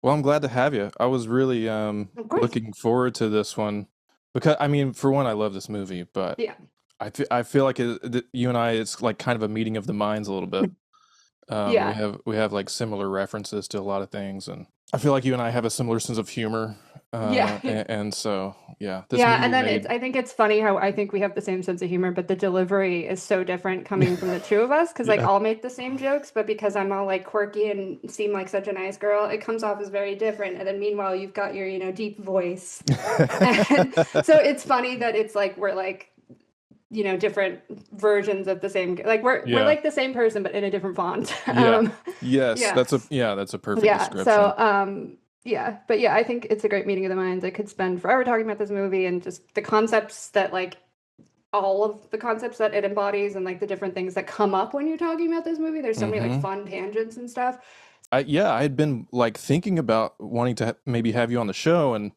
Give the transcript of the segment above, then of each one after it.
Well, I'm glad to have you. I was really Of course. looking forward to this one because I mean, for one, I love this movie, but Yeah. I feel like you and I, it's like kind of a meeting of the minds a little bit. Yeah. We have like similar references to a lot of things, and I feel like you and I have a similar sense of humor. Yeah. And so yeah, this Yeah. And movie then it's, made I think it's funny how I think we have the same sense of humor, but the delivery is so different coming from the two of us. Cause like yeah. I'll make the same jokes, but because I'm all like quirky and seem like such a nice girl, it comes off as very different. And then meanwhile, you've got your, deep voice. And so it's funny that it's like we're like, different versions of the same, like we're Yeah. like the same person, but in a different font. Yeah. Yes, Yeah. that's a perfect Yeah. So, description. yeah, but yeah, I think it's a great meeting of the minds. I could spend forever talking about this movie and just the concepts that like all of the concepts that it embodies and like the different things that come up when you're talking about this movie. There's so many like hmm fun tangents and stuff. I had been like thinking about wanting to maybe have you on the show and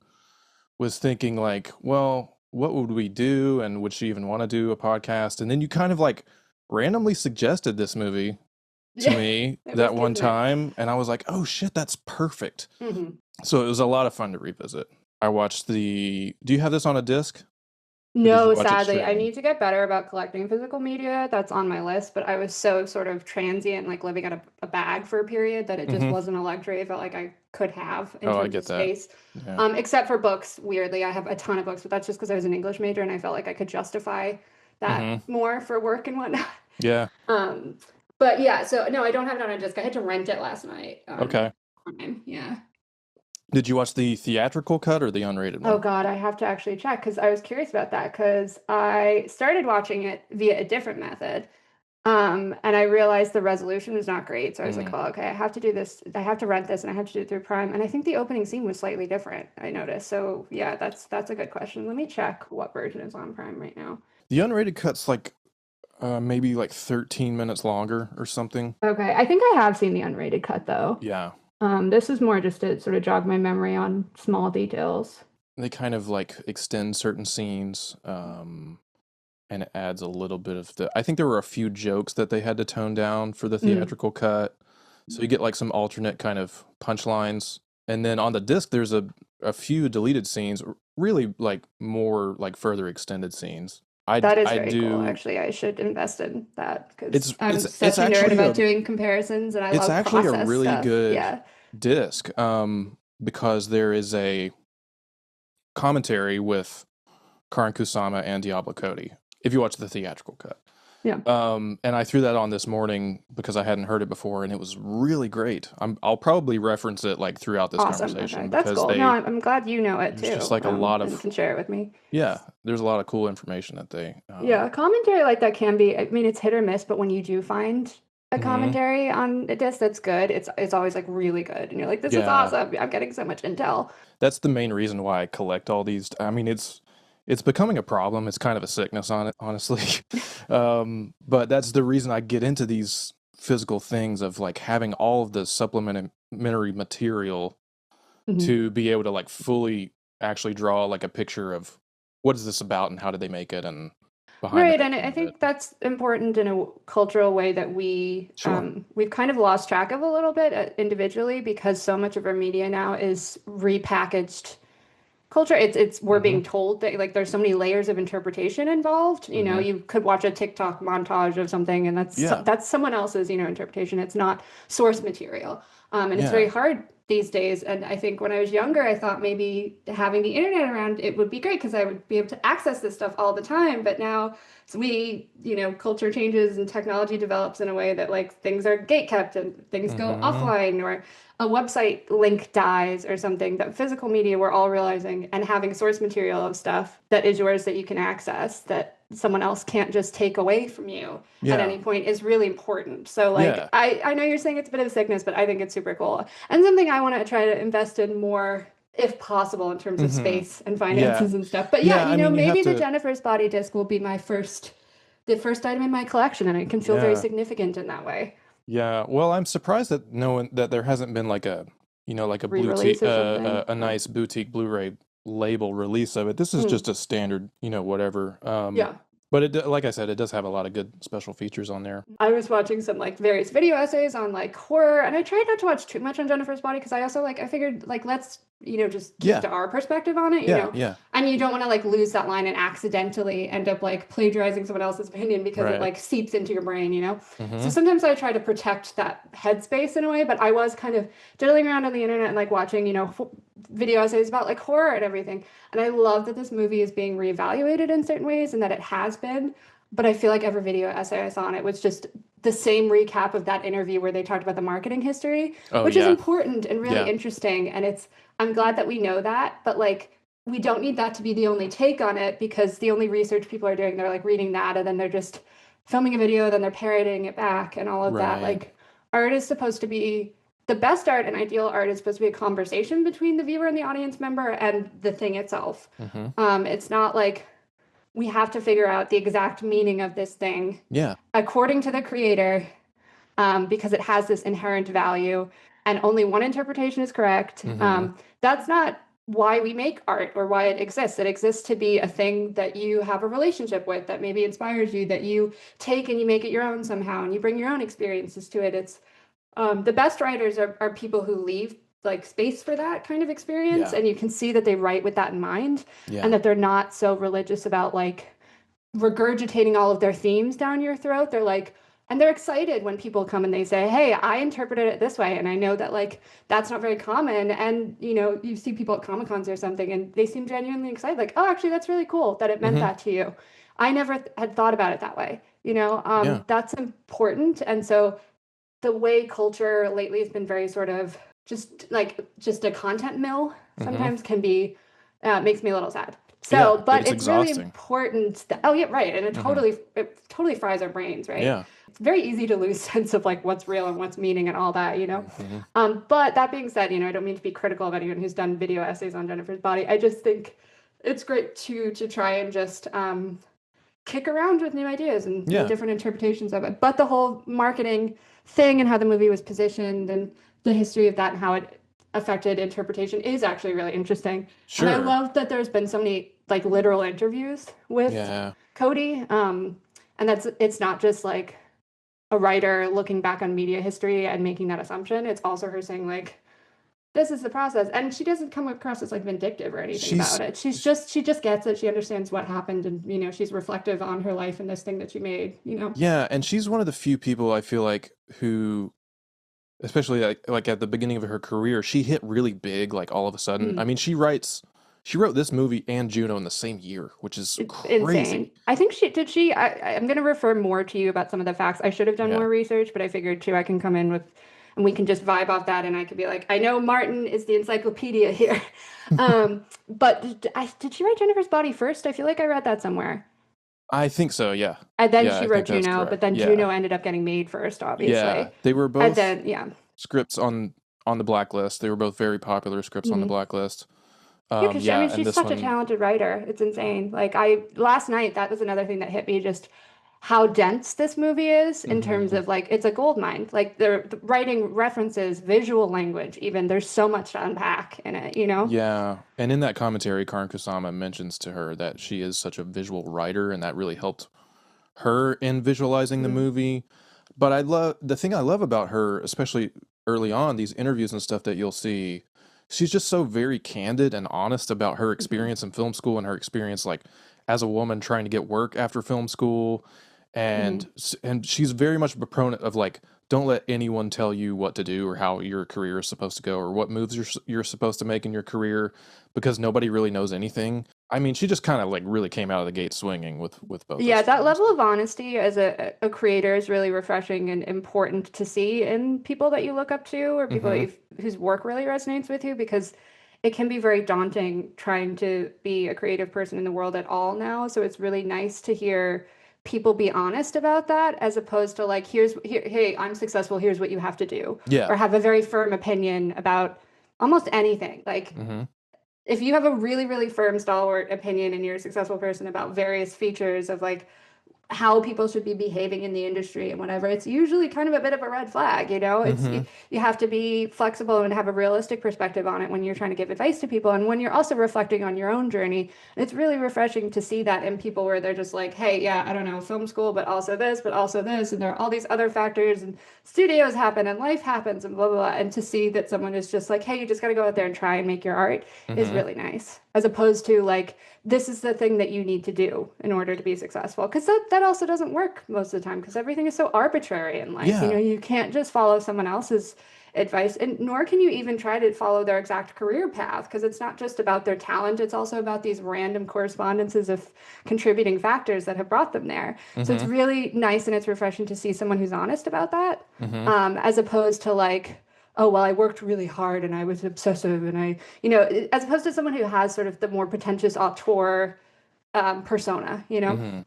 was thinking like, well, what would we do and would she even want to do a podcast? And then you kind of like randomly suggested this movie to Yeah, me it was that one kismet. time and I was like, "Oh shit, that's perfect." Hmm. So it was a lot of fun to revisit. I watched the Do you have this on a disc or did you No, watch it sadly, I streaming? need to get better about collecting physical media. That's on my list, but I was so sort of transient, like living out a bag for a period that it just Mhm. wasn't a luxury I felt like I could have in Oh, I terms of get that. space. Yeah. Except for books, weirdly, I have a ton of books, but that's just because I was an English major and I felt like I could justify that Mhm. more for work and whatnot. Yeah. Um, but yeah, so no, I don't have it on a disc. I had to rent it last night on Okay. Prime. Yeah. Did you watch the theatrical cut or the unrated Oh one? God, I have to actually check because I was curious about that because I started watching it via a different method. And I realized the resolution was not great. So I was like, Mm. oh, okay, I have to do this. I have to rent this and I have to do it through Prime. And I think the opening scene was slightly different, I noticed. So yeah, that's a good question. Let me check what version is on Prime right now. The unrated cut's like maybe like 13 minutes longer or something. Okay, I think I have seen the unrated cut though. Yeah. This is more just to sort of jog my memory on small details. They kind of like extend certain scenes and it adds a little bit of the I think there were a few jokes that they had to tone down for the Mm. theatrical cut. So you get like some alternate kind of punchlines. And then on the disc there's a few deleted scenes, really like more like further extended scenes. That is I very cool. do Actually, I should invest in that because I'm it's such a nerd actually about a doing comparisons and I it's love actually a process really stuff. good Yeah. disc because there is a commentary with Karyn Kusama and Diablo Cody if you watch the theatrical cut. Yeah. And I threw that on this morning because I hadn't heard it before, and it was really great. I'll probably reference it like throughout this Awesome. Okay. conversation That's because cool. No, I'm glad you know it there's just too, like a lot and of can share it with me. yeah, there's a lot of cool information that they Yeah, commentary like that can be, I mean, it's hit or miss, but when you do find a mhm. commentary on a disc that's good, it's always like really good. And you're like, this is Yeah, awesome. I'm getting so much intel. that's the main reason why I collect all these. I mean, it's becoming a problem. It's kind of a sickness on it, honestly. But that's the reason I get into these physical things of like having all of the supplementary material Mhm. to be able to like fully actually draw like a picture of what is this about and how did they make it and behind the Right, and making I of it. think that's important in a cultural way that Sure. we've kind of lost track of a little bit individually because so much of our media now is repackaged culture. It's we're hmm being told that like there's so many layers of interpretation involved. hmm You could watch a TikTok montage of something, and Yeah. that's someone else's interpretation. It's not source material, and it's very Yeah. hard these days. And I think when I was younger, I thought maybe having the internet around it would be great because I would be able to access this stuff all the time. But now so culture changes and technology develops in a way that like things are gate kept and things go hmm offline or a website link dies or something, that physical media we're all realizing and having source material of stuff that is yours that you can access that someone else can't just take away from you at Yeah. any point is really important. So like Yeah. I know you're saying it's a bit of a sickness, but I think it's super cool. And something I want to try to invest in more if possible in terms of hmm space and Yeah. finances and stuff. But yeah, Yeah. I mean, you have maybe the to. Jennifer's body disc will be the first item in my collection and it can feel very Yeah. significant in that way. Yeah. Well, I'm surprised that no one that there hasn't been like a like a Re-release or something. a Yeah. nice boutique Blu-ray label release of it. This is Mm. just a standard whatever. Yeah. But like I said, it does have a lot of good special features on there. I was watching some like various video essays on like horror, and I tried not to watch too much on Jennifer's Body because I also like I figured like let's just keep Yeah, to our perspective on it, yeah, and you don't want to like lose that line and accidentally end up like plagiarizing someone else's opinion because it right. like seeps into your brain. So Hmm. sometimes I try to protect that headspace in a way, but I was kind of diddling around on the internet and like watching video essays about like horror and everything, and I love that this movie is being reevaluated in certain ways and that it has been. But I feel like every video essay I saw on it was just the same recap of that interview where they talked about the marketing history, Oh which is yeah, important and really yeah. interesting. And I'm glad that we know that, but like, we don't need that to be the only take on it because the only research people are doing, they're like reading that and then they're just filming a video, then they're parroting it back and all of that. Right. Like, art is supposed to be the best art and ideal art is supposed to be a conversation between the viewer and the audience member and the thing itself. Hmm. It's not like we have to figure out the exact meaning of this thing Yeah. according to the creator, because it has this inherent value and only one interpretation is correct. Hmm. That's not why we make art or why it exists. It exists to be a thing that you have a relationship with, that maybe inspires you, that you take and you make it your own somehow and you bring your own experiences to it. It's the best writers are people who leave like space for that kind of experience, Yeah. and you can see that they write with that in mind and Yeah. that they're not so religious about like regurgitating all of their themes down your throat. They're like, and they're excited when people come and they say, "Hey, I interpreted it this way," and I know that like that's not very common. And you see people at Comic Cons or something, and they seem genuinely excited, like, "Oh, actually, that's really cool that it meant Hmm. that to you. I never had thought about it that way." Yeah. That's important. And so the way culture lately has been very sort of just a content mill Hmm. sometimes can be makes me a little sad. Yeah. So, but It's it's really exhausting. important that, oh yeah, right. And Hmm. it totally fries our brains, right? Yeah. It's very easy to lose sense of like what's real and what's meaning and all that. Hmm. But that being said, I don't mean to be critical of anyone who's done video essays on Jennifer's Body. I just think it's great to try and just kick around with new ideas and Yeah. different interpretations of it. But the whole marketing thing and how the movie was positioned and the history of that and how it affected interpretation is actually really interesting. And I Sure. love that there's been so many like literal interviews with Yeah. Cody. And it's not just like a writer looking back on media history and making that assumption. It's also her saying like, this is the process, and she doesn't come across as like vindictive or anything She's about it. She just gets it. She understands what happened, and she's reflective on her life and this thing that she made. yeah, and she's one of the few people I feel like who, especially like at the beginning of her career, she hit really big like all of a sudden. I Mm. mean, she wrote this movie and Juno in the same year, which is It's insane. crazy. I think I'm going to refer more to you about some of the facts. I should have done Yeah. more research, but I figured too I can come in with, and we can just vibe off that, and I could be like, I know Martyn is the encyclopedia here. But did she write Jennifer's Body first? I feel like I read that somewhere. I think so, yeah. And then Yeah, she I wrote think that's Juno, but correct. then Yeah. Juno ended up getting made first, Yeah. obviously. They were And both then, yeah. scripts on the blacklist. They were both very popular scripts on the Mhm. blacklist. Yeah, because I Yeah, mean, and she's this such a one, talented writer. It's insane. Like last night, that was another thing that hit me, just how dense this movie is in terms hmm of like, it's a gold mine. Like the writing references, visual language, even there's so much to unpack in it. yeah, and in that commentary, Karyn Kusama mentions to her that she is such a visual writer, and that really helped her in visualizing the Mhm. movie. But the thing I love about her, especially early on, these interviews and stuff that you'll see, she's just so very candid and honest about her Mhm. experience in film school and her experience like as a woman trying to get work after film school. Mhm. And she's very much a proponent of like, don't let anyone tell you what to do or how your career is supposed to go or what moves you're supposed to make in your career, because nobody really knows anything. I mean, she just kind of like really came out of the gate swinging with both those Yeah, that films. level of honesty as a creator is really refreshing and important to see in people that you look up to or people Hmm. whose work really resonates with you, because it can be very daunting trying to be a creative person in the world at all now. So it's really nice to hear people be honest about that as opposed to like, hey, I'm successful, here's what you have to do, Yeah. or have a very firm opinion about almost anything. Like Hmm. if you have a really, really firm, stalwart opinion and you're a successful person about various features of like how people should be behaving in the industry and whatever, it's usually kind of a bit of a red flag, you know? It's Mm-hmm. you have to be flexible and have a realistic perspective on it when you're trying to give advice to people and when you're also reflecting on your own journey. It's really refreshing to see that in people where they're just like, hey, yeah, I don't know, film school, but also this, and there are all these other factors and studios happen and life happens and blah, blah, blah. And to see that someone is just like, hey, you just got to go out there and try and make your art is Mm-hmm. really nice. As opposed to like, this is the thing that you need to do in order to be successful. Because that also doesn't work most of the time because everything is so arbitrary in life. You know, Yeah. you can't just follow someone else's advice, and nor can you even try to follow their exact career path because it's not just about their talent, it's also about these random correspondences of contributing factors that have brought them there. So it's Mm-hmm. really nice and it's refreshing to see someone who's honest about that, Mm-hmm. as opposed to like, oh, well, I worked really hard and I was obsessive and I, you know, as opposed to someone who has sort of the more pretentious auteur persona, you know? Mm-hmm.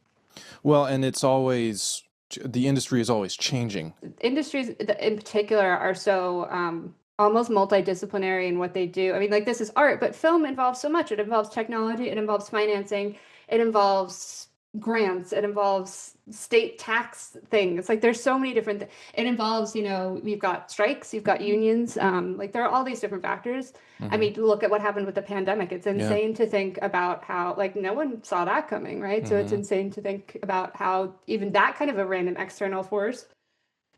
Well, and it's always the industry is always changing. Industries in particular are so almost multidisciplinary in what they do. I mean, like this is art, but film involves so much. It involves technology, it involves financing, it involves grants, it involves state tax things. Like there's so many different it involves, you know, you've got strikes, you've got unions, like there are all these different factors. I Mm-hmm. mean, look at what happened with the pandemic. It's Yeah. insane to think about how, like, no one saw that coming, right? So it's Mm-hmm. insane to think about how even that kind of a random external force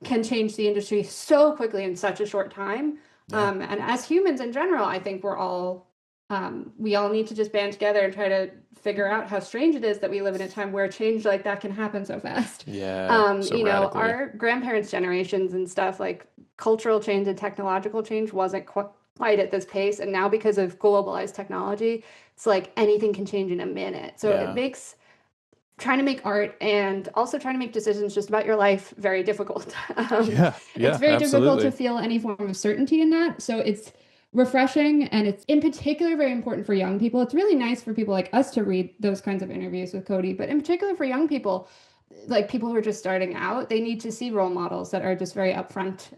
can change the industry so quickly in such a short time. Yeah. And as humans in general, I think we all need to just band together and try to figure out how strange it is that we live in a time where change like that can happen so fast. Yeah. So You know, radically. our grandparents' generations and stuff, like cultural change and technological change wasn't quite at this pace. And now because of globalized technology, it's like anything can change in a minute. So it Yeah. makes trying to make art and also trying to make decisions just about your life very difficult. Yeah. It's Yeah. very difficult to Absolutely. feel any form of certainty in that. So it's refreshing and it's in particular very important for young people. It's really nice for people like us to read those kinds of interviews with Cody, but in particular for young people, like people who are just starting out, they need to see role models that are just very upfront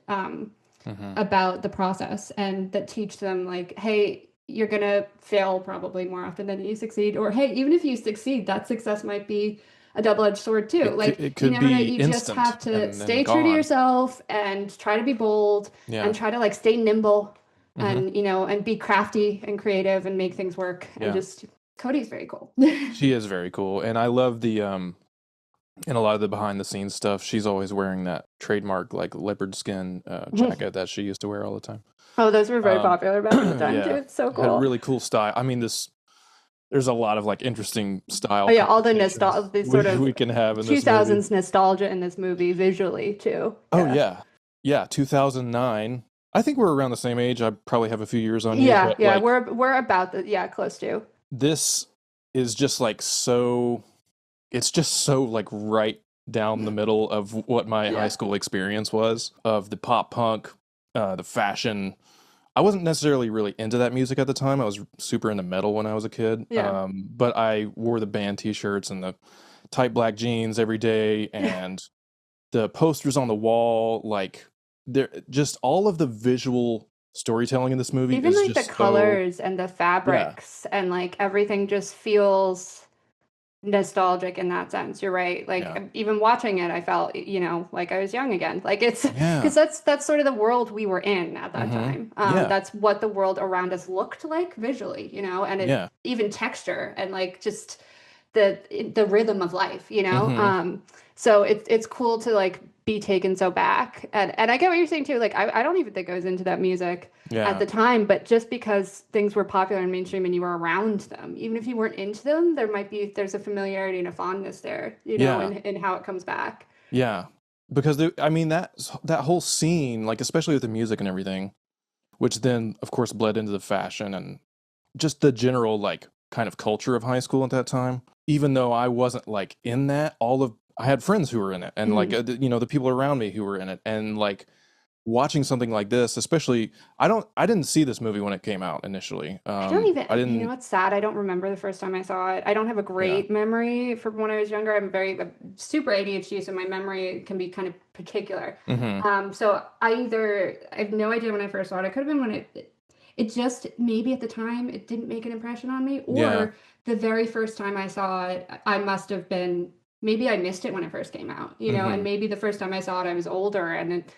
Mm-hmm. about the process and that teach them like, hey, you're gonna fail probably more often than you succeed, or hey, even if you succeed, that success might be a double-edged sword too. Like It you could never know, be you just instant have to and then stay true to gone. yourself and try to be bold Yeah. and try to like stay nimble Mm-hmm. and you know and be crafty and creative and make things work and Yeah. just Cody's very cool. She is very cool, and I love the in a lot of the behind the scenes stuff. She's always wearing that trademark like leopard skin jacket that she used to wear all the time. Oh, those were very Um, popular back in the time too. yeah, It's so had cool. really cool style. I mean, this there's a lot of like interesting Oh style yeah, all the nostalgia, conversations the sort we of we can have in this movie. 2000s nostalgia in this movie visually too. Oh Yeah. yeah, yeah, 2009. I think we're around the same age. I probably have a few years on you, Yeah, but yeah, like we're about the yeah, close to. this is just like so. It's just so like right down the middle of what my high Yeah. school experience was of the pop punk, the fashion. I wasn't necessarily really into that music at the time. I was super into metal when I was a kid. Yeah. But I wore the band t-shirts and the tight black jeans every day and the posters on the wall, like there just all of the visual storytelling in this movie Even is like the just so colors and the yeah. fabrics and like everything just feels nostalgic in that sense. You're right. Like Yeah. even watching it, I felt, you know, like I was young again. Like it's because Yeah. that's sort of the world we were in at that Mm-hmm. time. Yeah. That's what the world around us looked like visually, you know, and it Yeah. even texture and like just the rhythm of life, you know. Mm-hmm. So it's cool to like be taken so back, and I get what you're saying too. Like I don't even think I was into that music at Yeah. the time, but just because things were popular and mainstream and you were around them, even if you weren't into them, there's a familiarity and a fondness there, you know, Yeah. in how it comes back. Yeah. Because I mean that whole scene, like especially with the music and everything, which then of course bled into the fashion and just the general like kind of culture of high school at that time. Even though I wasn't like in that, all of I had friends who were in it and like Mhm. you know the people around me who were in it and like watching something like this, especially I didn't see this movie when it came out initially. I don't even, I you know, didn't what's sad? I don't remember the first time I saw it. I don't have a yeah. great memory from when I was younger. I'm super ADHD, so my memory can be kind of particular. Mhm. So I have no idea when I first saw it. It could have been when it just maybe at the time it didn't make an impression on me, Yeah. or the very first time I saw it, I must have been maybe I missed it when it first came out, and Hmm. maybe the first time I saw it, I was older and it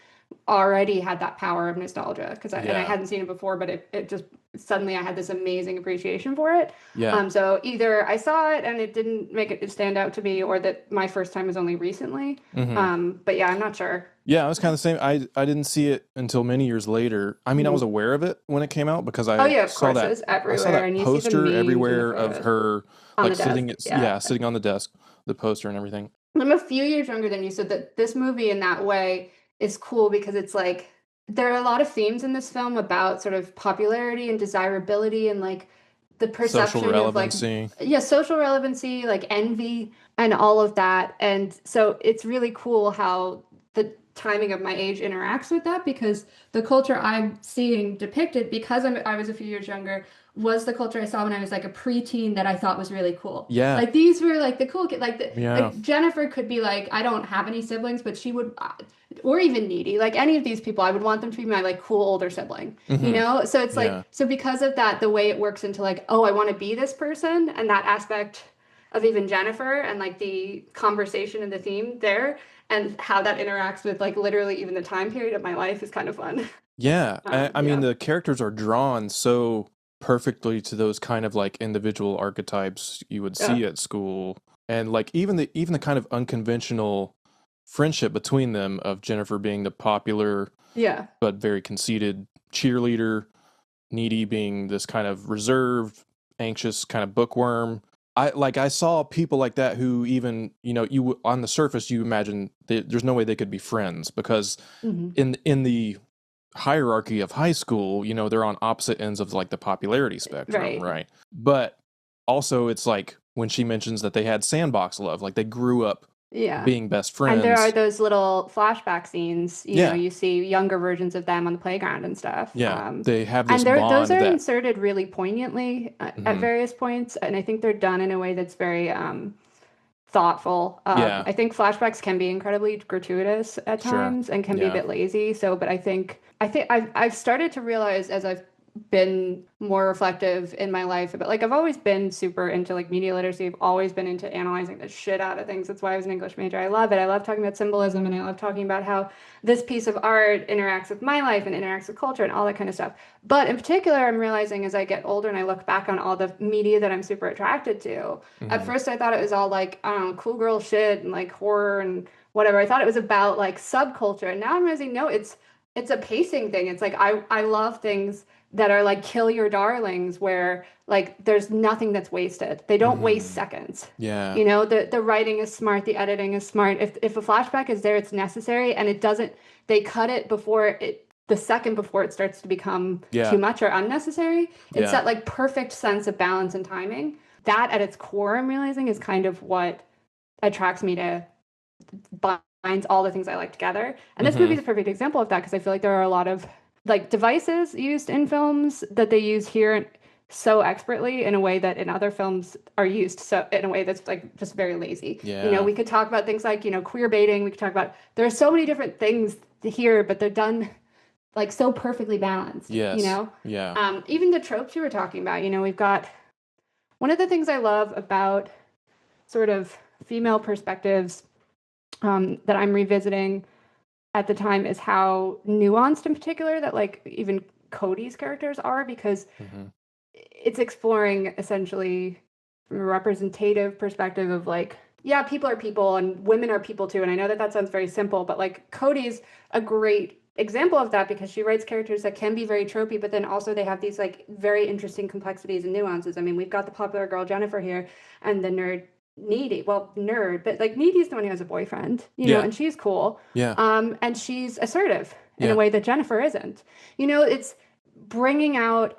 already had that power of nostalgia because I Yeah. hadn't seen it before, but it just suddenly I had this amazing appreciation for it. Yeah. So either I saw it and it didn't make it stand out to me, or that my first time was only recently. Hmm. But yeah, I'm not sure. Yeah, I was kind of the same. I didn't see it until many years later. I mean, I was Mhm. aware of it when it came out because Oh yeah, of course, it's I saw everywhere, that and you see the poster memes and the everywhere of photos her on like the desk. sitting Yeah. sitting on the desk, the poster and everything. I'm a few years younger than you, so that this movie in that way is cool because it's like there are a lot of themes in this film about sort of popularity and desirability and like the Social perception of like, relevancy. yeah, social relevancy, like envy and all of that. And so it's really cool how the timing of my age interacts with that because the culture I'm seeing depicted, because I was a few years younger, was the culture I saw when I was like a preteen that I thought was really cool. Yeah. Like these were like the cool kid, Yeah. like Jennifer could be like, I don't have any siblings, but she would, or even needy, like any of these people, I would want them to be my like cool older sibling, Hmm. So it's like, Yeah. so because of that, the way it works into like, oh, I want to be this person, and that aspect of even Jennifer and like the conversation and the theme there, and how that interacts with like literally even the time period of my life is kind of fun. Yeah. I mean, Yeah. the characters are drawn so perfectly to those kind of like individual archetypes you would Yeah. see at school. And like even the kind of unconventional friendship between them of Jennifer being the popular Yeah. but very conceited cheerleader, Needy being this kind of reserved, anxious kind of bookworm. I saw people like that who even, on the surface you imagine there's no way they could be friends because Hmm. in the hierarchy of high school, they're on opposite ends of like the popularity spectrum, Right. right? But also it's like when she mentions that they had sandbox love, like they grew up Yeah. being best And there are friends. those little flashback scenes, Yeah. you see younger versions of them on the playground and stuff. Yeah. They have this And those bond are that inserted really poignantly at mhm. various points. And I think they're done in a way that's very thoughtful. Yeah, I think flashbacks can be incredibly gratuitous at sure. times and can be a Yeah. bit lazy. So, but I think I've started to realize as I've been more reflective in my life, but like I've always been super into like media literacy. I've always been into analyzing the shit out of things. That's why I was an English major. I love it. I love talking about symbolism and I love talking about how this piece of art interacts with my life and interacts with culture and all that kind of stuff. But in particular, I'm realizing as I get older and I look back on all the media that I'm super attracted to, at Hmm. first I thought it was all like, I don't know, cool girl shit and like horror and whatever. I thought it was about like subculture. And now I'm realizing, no, it's a pacing thing. It's like I love things that are like kill your darlings where like there's nothing that's wasted. They don't waste Hmm. seconds. Yeah. The writing is smart, the editing is smart. If a flashback is there, it's necessary and it doesn't they cut it before it the second before it starts to become too Yeah. much or unnecessary. It's Yeah. that like perfect sense of balance and timing. That at its core, I'm realizing is kind of what attracts me to binds all the things I like together. And this movie Hmm. is a perfect example of that because I feel like there are a lot of like devices used in films that they use here so expertly in a way that in other films are used so in a way that's like just very lazy. Yeah. We could talk about things like, queer baiting. We could talk about there are so many different things here, but they're done like so perfectly balanced, Yes. Yeah. Even the tropes you were talking about, we've got one of the things I love about sort of female perspectives that I'm revisiting at the time is how nuanced in particular that like even Cody's characters are because Hmm. it's exploring essentially from a representative perspective of like yeah, people are people and women are people too. And I know that that sounds very simple, but like Cody's a great example of that because she writes characters that can be very tropey, but then also they have these like very interesting complexities and nuances. I mean, we've got the popular girl Jennifer here and the nerd Needy. Well, nerd, but like Needy's the one who has a boyfriend, Yeah. and she's cool. Yeah. And she's assertive in a Yeah. way that Jennifer isn't. It's bringing out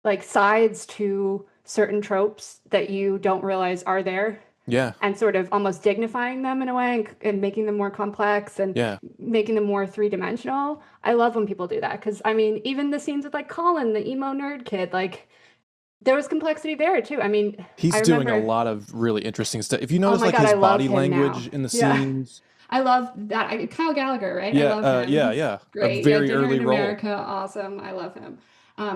like sides to certain tropes that you don't realize are there Yeah. and sort of almost dignifying them in a way and making them more complex and Yeah. making them more three-dimensional. I love when people do that because I mean, even the scenes with like Colin, the emo nerd kid, like there was complexity there too. I mean, I He's doing a remember, lot of really interesting stuff. If you oh notice my like God, his I love body him language now. in the Yeah. scenes. I love that. Kyle Gallagher, right? I Yeah, love him. yeah, He's yeah. A great. Yeah, very Dinner early in role. America, awesome. I love him.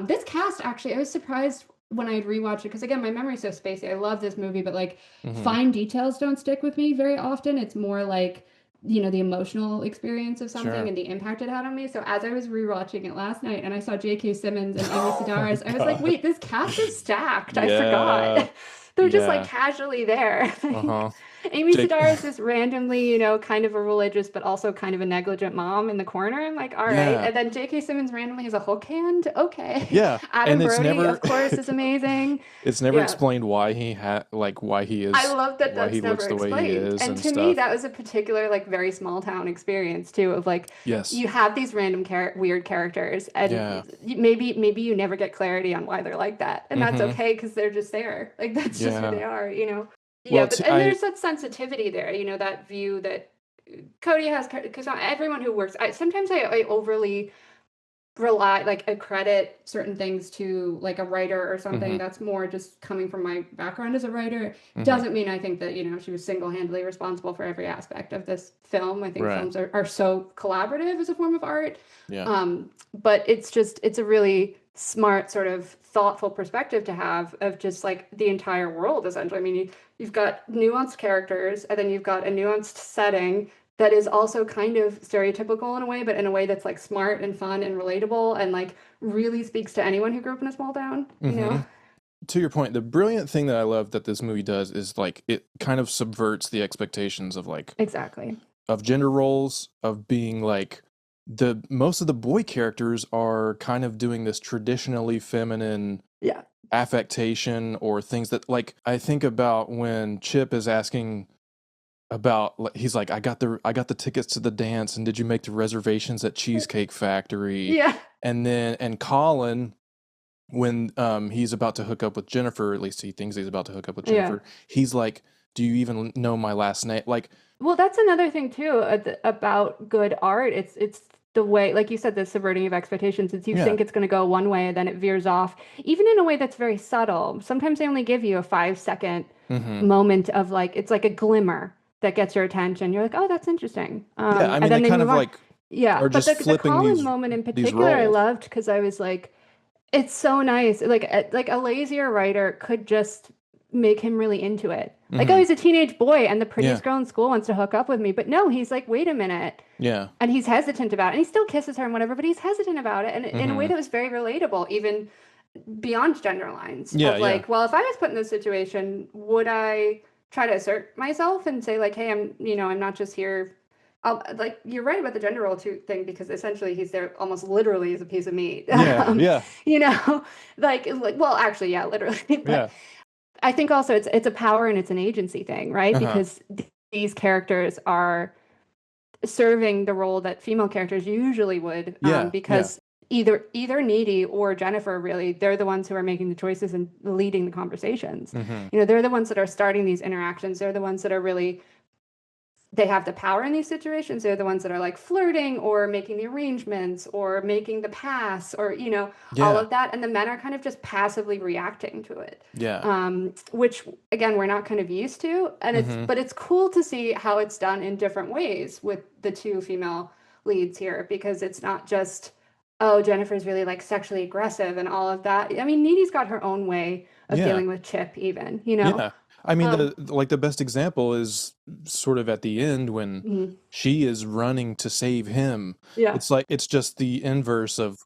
This cast, actually, I was surprised. when I'd rewatch it, because again, my memory's so spacey. I love this movie, but like Hmm. fine details don't stick with me very often. It's more like, the emotional experience of something Sure. and the impact it had on me. So as I was rewatching it last night and I saw J.K. Simmons and Amy Oh my Sedaris, I was like, God. wait, this cast is stacked. I forgot. Yeah. They're just like Yeah. casually there. Like, Uh-huh. Amy Jake. Sedaris is randomly, kind of a religious, but also kind of a negligent mom in the corner. I'm like, all right. Yeah. And then J.K. Simmons randomly has a hook hand. Okay. Yeah. Adam And it's Brody, never of course, is amazing. it's never Yeah. explained why he had like I love that why he that's never looks the way he explained. is And and to me, stuff. that was a particular, like, very small town experience too, of like Yes. you have these random weird characters, and Yeah. maybe you never get clarity on why they're like that, and that's Mm-hmm. okay because they're just there. Like that's just who Yeah. they are. Yeah, Well, but and there's that sensitivity there, that view that Cody has, because everyone who works, sometimes I overly rely like accredit certain things to like a writer or something mm-hmm. that's more just coming from my background as a writer. Mm-hmm. Doesn't mean I think that she was single-handedly responsible for every aspect of this film. I think Right. films are so collaborative as a form of art. Yeah. But it's a really smart sort of thoughtful perspective to have of just like the entire world essentially. I mean, you've got nuanced characters and then you've got a nuanced setting that is also kind of stereotypical in a way, but in a way that's like smart and fun and relatable and like really speaks to anyone who grew up in a small town. Mm-hmm. To your point, the brilliant thing that I love that this movie does is like it kind of subverts the expectations of like Exactly. of gender roles, of being like the most of the boy characters are kind of doing this traditionally feminine Yeah. affectation or things that like I think about when Chip is asking about he's like I got the tickets to the dance and did you make the reservations at Cheesecake Factory? Yeah. And Colin when he's about to hook up with Jennifer, at least he thinks he's about to hook up with Yeah. Jennifer, he's like, do you even know my last name? Like, Well, that's another thing too about good art. It's the way, like you said, the subverting of expectations. It's you yeah. think it's going to go one way and then it veers off, even in a way that's very subtle. Sometimes they only give you a 5-second Mm-hmm. moment of like it's like a glimmer that gets your attention. You're like, oh, that's interesting. Yeah, I And mean they then they kind move of on. like Yeah, are but just the flipping Colin moment in these particular, I roles. loved because I was like, it's so nice. Like a lazier writer could just make him really into it. Like, oh, Mm-hmm. he's a teenage boy and the Yeah. prettiest girl in school wants to hook up with me. But no, he's like, wait a minute. Yeah. And he's hesitant about it. And he still kisses her and whatever, but he's hesitant about it. And in a way Mm-hmm. that was very relatable, even beyond gender lines Yeah, of yeah. like, well, if I was put in this situation, would I try to assert myself and say like, hey, I'm not just here. Like you're right about the gender role too thing because essentially he's there almost literally as a piece of meat. Yeah, yeah, You know, like well, actually, yeah, literally. But yeah. I think also it's a power and it's an agency thing, right? Uh-huh. Because these characters are serving the role that female characters usually would, Yeah, yeah. because either Needy or Jennifer, really, they're the ones who are making the choices and leading the conversations. Mm-hmm. They're the ones that are starting these interactions. They're the ones that are really they have the power in these situations. They're the ones that are like flirting or making the arrangements or making the pass or, all Yeah, of that. And the men are kind of just passively reacting to it. yeah. Which again, we're not kind of used to. And Mm-hmm. but it's cool to see how it's done in different ways with the two female leads here, because it's not just, oh, Jennifer's really like sexually aggressive and all of that. I mean, Needy's got her own way of Yeah. dealing with Chip even. Yeah. I mean Um, the best example is sort of at the end when mhm. she is running to save him. Yeah. It's like it's just the inverse of,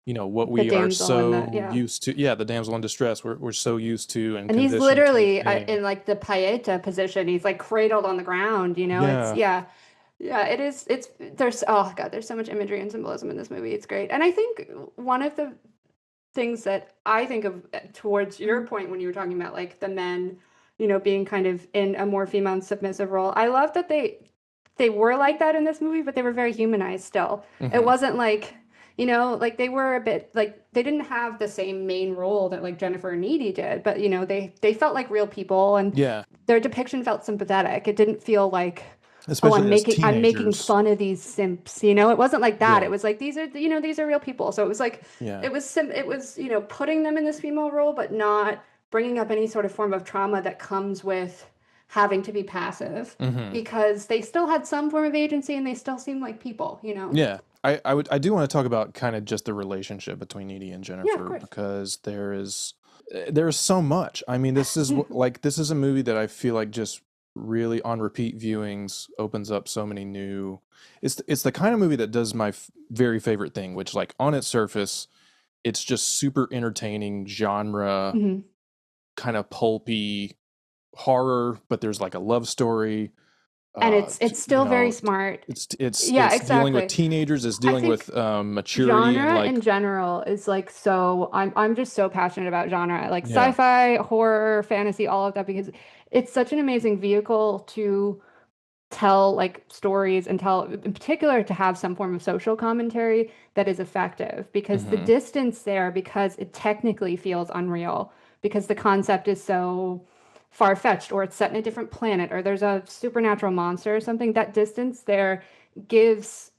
what The we are damsel and so yeah. used to. Yeah, the damsel in distress we're so used to and And he's conditioned to literally seeing. in like the paeta position. He's like cradled on the ground. It's Yeah. yeah. Yeah, it is. There's oh God, there's so much imagery and symbolism in this movie. It's great. And I think one of the things that I think of towards your point when you were talking about like the men, being kind of in a more female and submissive role. I love that they were like that in this movie, but they were very humanized still. It Mm-hmm. wasn't like, like they were a bit like they didn't have the same main role that like Jennifer and Needy did, but they felt like real people and Yeah. their depiction felt sympathetic. It didn't feel like, oh, I'm Especially as making teenagers. fun of these simps. It wasn't like that. Yeah. It was like these are real people. So it was like Yeah. it was putting them in this female role, but not bringing up any sort of form of trauma that comes with having to be passive, Mm-hmm. because they still had some form of agency and they still seemed like people. Yeah. I do want to talk about kind of just the relationship between Edie and Yeah, of Jennifer course. because there is There's so much. I mean, this is a movie that I feel like just really on repeat viewings opens up so many new. It's the kind of movie that does my very favorite thing, which like on its surface, it's just super entertaining genre, Mhm. kind of pulpy horror, but there's like a love story. And it's You still very know, smart. it's Yeah, dealing with exactly. teenagers, it's I dealing think with maturity and genre like in general is like so I'm just so passionate about genre, like yeah, sci-fi, horror, fantasy, all of that because it's such an amazing vehicle to tell like stories and tell in particular to have some form of social commentary that is effective because the hmm distance there because it technically feels unreal because the concept is so far-fetched or it's set in a different planet or there's a supernatural monster or something that distance there gives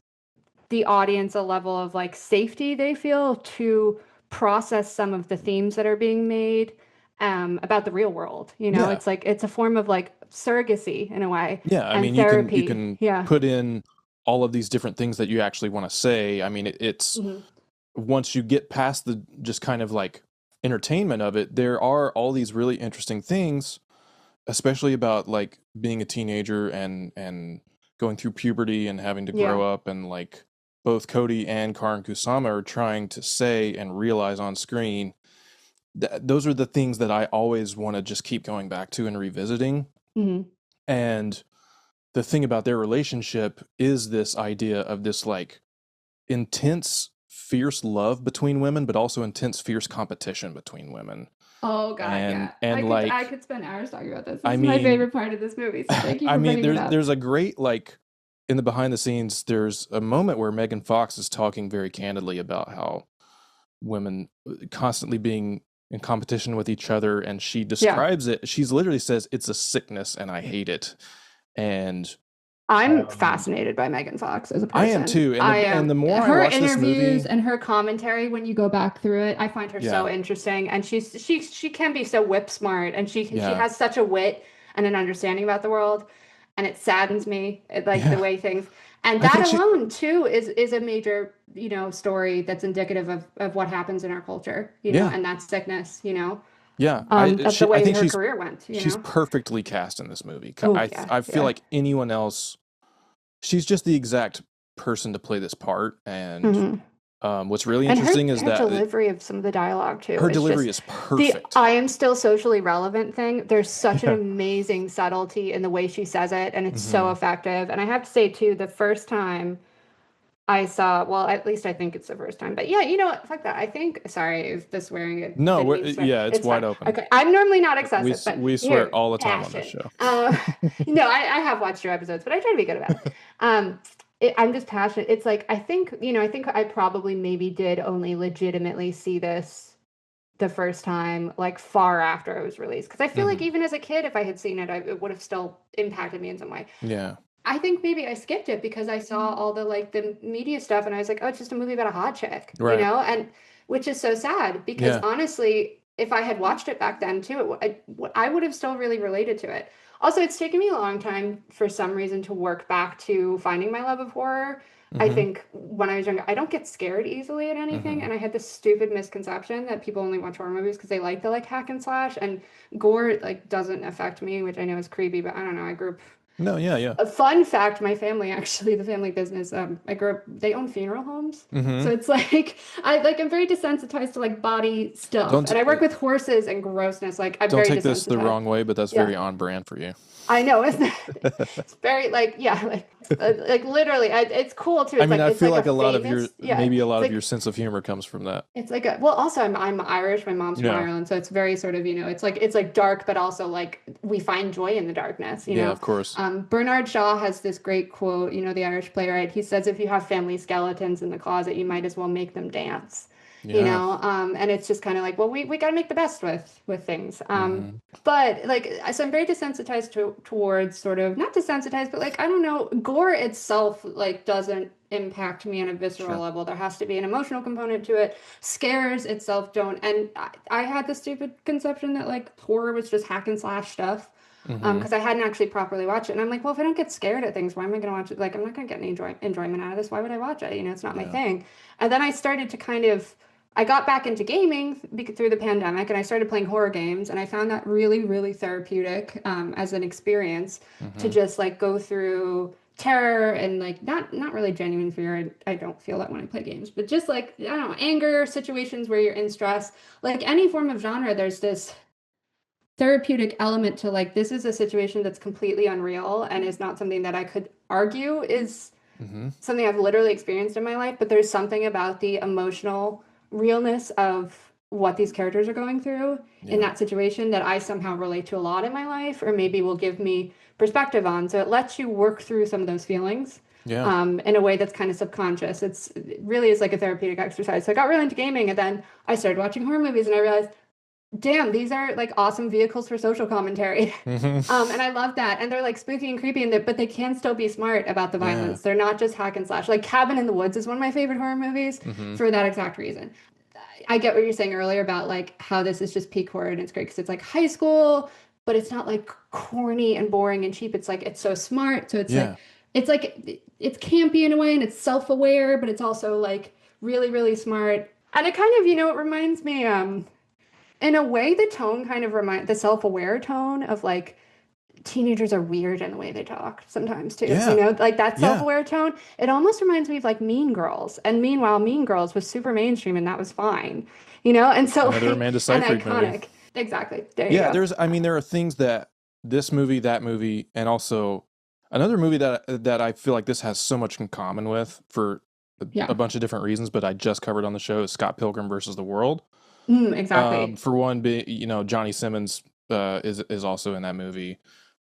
the audience a level of like safety they feel to process some of the themes that are being made about the real world. You know, yeah. it's like it's a form of like surrogacy in a way Yeah, I and mean, you therapy. can Yeah. put in all of these different things that you actually want to say. I mean, it's Hmm. once you get past the just kind of like entertainment of it, there are all these really interesting things, especially about like being a teenager and going through puberty and having to Yeah. grow up and like both Cody and Karyn Kusama are trying to say and realize on screen. Those are the things that I always want to just keep going back to and revisiting. Hmm. And the thing about their relationship is this idea of this like intense fierce love between women but also intense fierce competition between women Oh God, and yeah. I like could spend hours talking about this. This I is my mean favorite part of this movie, so thank you I for mean bringing it up. there's a great like in the behind the scenes there's a moment where Megan Fox is talking very candidly about how women constantly being in competition with each other and she Yeah. describes it she's literally says it's a sickness and I hate it and I'm um fascinated by Megan Fox as a I am person. too, I and am. the more I Her watch this interviews movie, and her commentary when you go back through it, I find her yeah, so interesting. And she can be so whip smart and she yeah, has such a wit and an understanding about the world. And it saddens me, like the yeah. way things and I that think she, alone too is a major, story that's indicative of what happens in our culture, yeah, and that sickness, yeah. of the I way think her career went. she's perfectly cast in this movie. Oh yeah, I feel yeah. like anyone else, she's just the exact person to play this part. And Hmm. what's really And interesting is her that delivery of some of the dialogue too her is delivery just is the perfect. I am still socially relevant thing. There's such an Yeah. amazing subtlety in the way she says it, and it's so hmm effective. And I have to say too, the first time I saw, well, at least I think it's the first time, but yeah, you know what? Fuck that. I think, sorry if the swearing it No, didn't mean to swear. yeah, it's It's wide fine. open. Okay. I'm normally not excessive, but We swear here, all the time on this passion. show. No, I have watched your episodes, but I try to be good about it. Um, I'm just passionate. It's like, I think I probably maybe did only legitimately see this the first time, like far after it was released. Because I feel like hmm even as a kid, if I had seen it, it would have still impacted me in some way. Yeah, I think maybe I skipped it because I saw all the like the media stuff and I was like, oh, it's just a movie about a hot chick, right. and which is so sad because Yeah. honestly, if I had watched it back then too, I would have still really related to it. Also, it's taken me a long time for some reason to work back to finding my love of horror. I hmm think when I was younger, I don't get scared easily at anything, hmm and I had this stupid misconception that people only watch horror movies because they like the like hack and slash and gore like doesn't affect me, which I know is creepy, but I don't know. I grew up No, yeah, yeah. a fun fact, my family actually, the family business, I grew up, they own funeral homes. So hmm it's like I'm very desensitized to like body stuff. Don't And I work with horses and grossness. Like I'm don't very take this the desensitized. wrong way, but that's Yeah. very on brand for you. I know, isn't it? It's very like yeah, like literally it's cool too. I mean, I It's feel like a like a lot of your famous, yeah. maybe a lot It's of your like sense of humor comes from that. it's like a well, also I'm Irish. My mom's from Yeah. Ireland, so it's very sort of it's like dark, but also like we find joy in the darkness. Yeah, of course. Bernard Shaw has this great quote. The Irish playwright. He says, "If you have family skeletons in the closet, you might as well make them dance." Yeah. And it's just kind of like, well, we got to make the best with things. hmm But like, so I'm very desensitized towards sort of not desensitized, but like I don't know, gore itself like doesn't impact me on a visceral Sure. level. There has to be an emotional component to it. Scares itself don't. And I had the stupid conception that like horror was just hack and slash stuff. hmm Because I hadn't actually properly watched it, and I'm like, well, if I don't get scared at things, why am I going to watch it? Like, I'm not going to get any enjoyment out of this. Why would I watch it? It's not my Yeah. thing. And then I started to kind of I got back into gaming through the pandemic and I started playing horror games and I found that really, really therapeutic as an experience to Mm-hmm. just like go through terror and like not really genuine fear. I don't feel that when I play games, but just like, I don't know, anger, situations where you're in stress, like any form of genre, there's this therapeutic element to like, this is a situation that's completely unreal and is not something that I could argue is Mm-hmm. something I've literally experienced in my life, but there's something about the emotional realness of what these characters are going through in Yeah. that situation that I somehow relate to a lot in my life, or maybe will give me perspective on. So it lets you work through some of those feelings Yeah. in a way that's kind of subconscious. It really is like a therapeutic exercise. So I got really into gaming, and then I started watching horror movies, and I realized, damn, these are like awesome vehicles for social commentary. Mm-hmm. And I love that. And they're like spooky and creepy, but they can still be smart about the Yeah. violence. They're not just hack and slash. Like Cabin in the Woods is one of my favorite horror movies Mm-hmm. for that exact reason. I get what you're saying earlier about like how this is just peak horror and it's great because it's like high school, but it's not like corny and boring and cheap. It's like it's so smart. So Yeah. it's like it's campy in a way and it's self-aware, but it's also like really, really smart. And it kind of, it reminds me, in a way, the tone kind of the self-aware tone of like teenagers are weird in the way they talk sometimes too. Yeah. Like that Yeah. self-aware tone, it almost reminds me of like Mean Girls. And meanwhile, Mean Girls was super mainstream and that was fine, And so Another like Amanda an Seyfried movie. iconic. Exactly. There you Yeah, go. I mean, there are things that this movie, that movie, and also another movie that I feel like this has so much in common with for a Yeah. bunch of different reasons, but I just covered on the show is Scott Pilgrim versus the World. Exactly. For one, Johnny Simmons is also in that movie,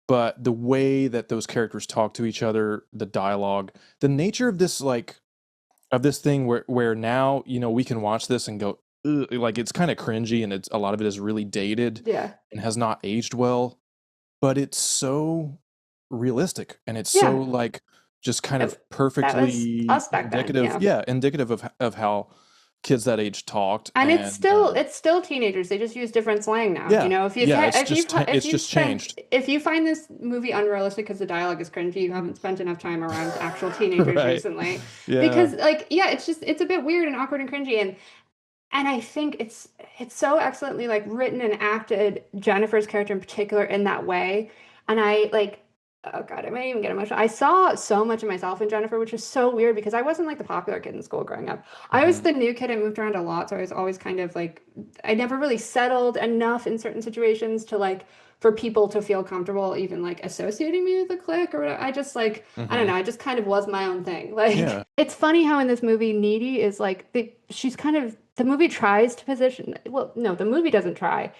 but the way that those characters talk to each other, the dialogue, the nature of this of this thing where now we can watch this and go, "Ugh," like it's kind of cringy and it's a lot of it is really dated Yeah. and has not aged well, but it's so realistic and it's so Yeah. like just kind of That was perfectly us back then. indicative, Yeah. yeah, indicative of how kids that age talked. And And it's still teenagers. They just use different slang now. yeah, If you've yeah, had, if you've if it's you've just spent changed. if you find this movie unrealistic because the dialogue is cringy, you haven't spent enough time around actual teenagers Right. recently. Yeah. Because like yeah, it's a bit weird and awkward and cringy and I think it's so excellently like written and acted, Jennifer's character in particular in that way. And I like, oh God, I might even get emotional. I saw so much of myself in Jennifer, which is so weird because I wasn't like the popular kid in school growing up. I was Hmm. the new kid and moved around a lot, so I was always kind of like I never really settled enough in certain situations to like for people to feel comfortable even like associating me with a clique or whatever. I just like I don't Hmm. know, I just kind of was my own thing. Like Yeah. it's funny how in this movie Needy is like she's kind of the movie tries to position, well, no, the movie doesn't try.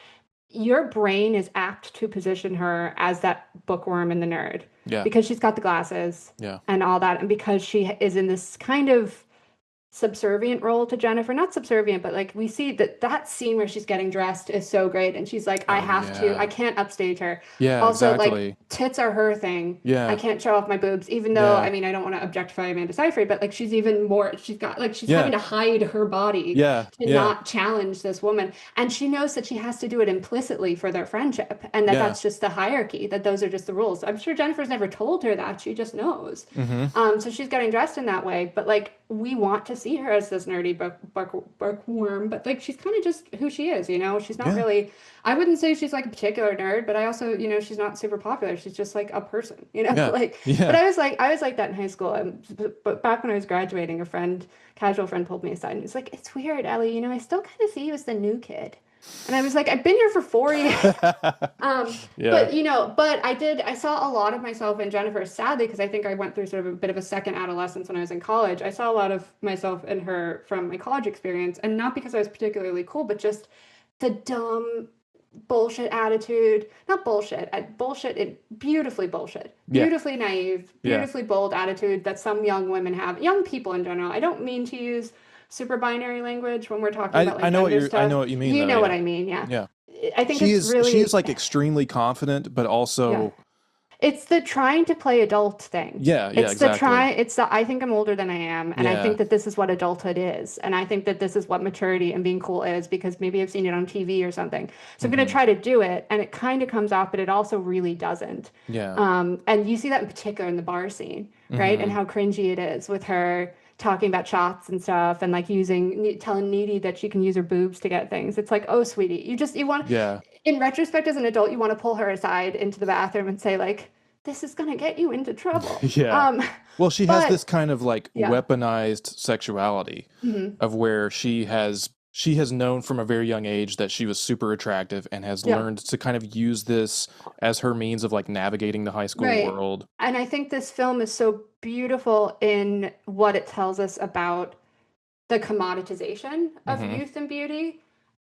Your brain is apt to position her as that bookworm and the nerd Yeah. because she's got the glasses Yeah. and all that, and because she is in this kind of subservient role to Jennifer. Not subservient, but like we see that scene where she's getting dressed is so great. And she's like, Oh I yeah. can't upstage her. Yeah, Also, like exactly. tits are her thing. I Yeah. can't show off my boobs, even though Yeah. I mean I don't want to objectify Amanda Seyfried, but like she's even more she's got like she's Yeah. having to hide her body Yeah. to Yeah. not challenge this woman. And she knows that she has to do it implicitly for their friendship and that Yeah. that's just the hierarchy, that those are just the rules. I'm sure Jennifer's never told her that. She just knows. Hmm. So she's getting dressed in that way, but like we want to see her as this nerdy bookworm, but like she's kind of just who she is, She's not Yeah. really, I wouldn't say she's like a particular nerd, but I also, she's not super popular. She's just like a person, Yeah. like, but Yeah. I was like that in high school. But back when I was graduating, casual friend pulled me aside and he's like, "It's weird, Ellie, I still kind of see you as the new kid." And I was like, "I've been here for 4 years." Yeah. But I saw a lot of myself in Jennifer, sadly, because I think I went through sort of a bit of a second adolescence when I was in college. I saw a lot of myself in her from my college experience, and not because I was particularly cool, but just the dumb bullshit attitude. Not bullshit, Yeah. beautifully naive, Yeah. beautifully bold attitude that some young women have, young people in general. I don't mean to use super binary language when we're talking about like gender I stuff. know what you mean You though. know what Yeah. I mean, yeah. Yeah. I think it's She is really, like extremely confident, but yeah. also It's the trying to play adult thing. yeah, yeah, exactly. It's the I think I'm older than I am, and I Yeah. think that this is what adulthood is, and I think that this is what maturity and being cool is because maybe I've seen it on TV or something. So I'm going to Hmm. try to do it, and it kind of comes off, but it also really doesn't. Yeah. And you see that in particular in the bar scene, right? And Hmm. how cringy it is with her talking about shots and stuff and like telling Needy that she can use her boobs to get things. It's like, oh, sweetie, you want, Yeah. in retrospect, as an adult, you want to pull her aside into the bathroom and say like, this is going to get you into trouble. Yeah. Well, she has But this kind of like yeah. weaponized sexuality Hmm. of where she has known from a very young age that she was super attractive and has Yeah. learned to kind of use this as her means of like navigating the high school Right. world. And I think this film is so beautiful in what it tells us about the commoditization of Hmm. youth and beauty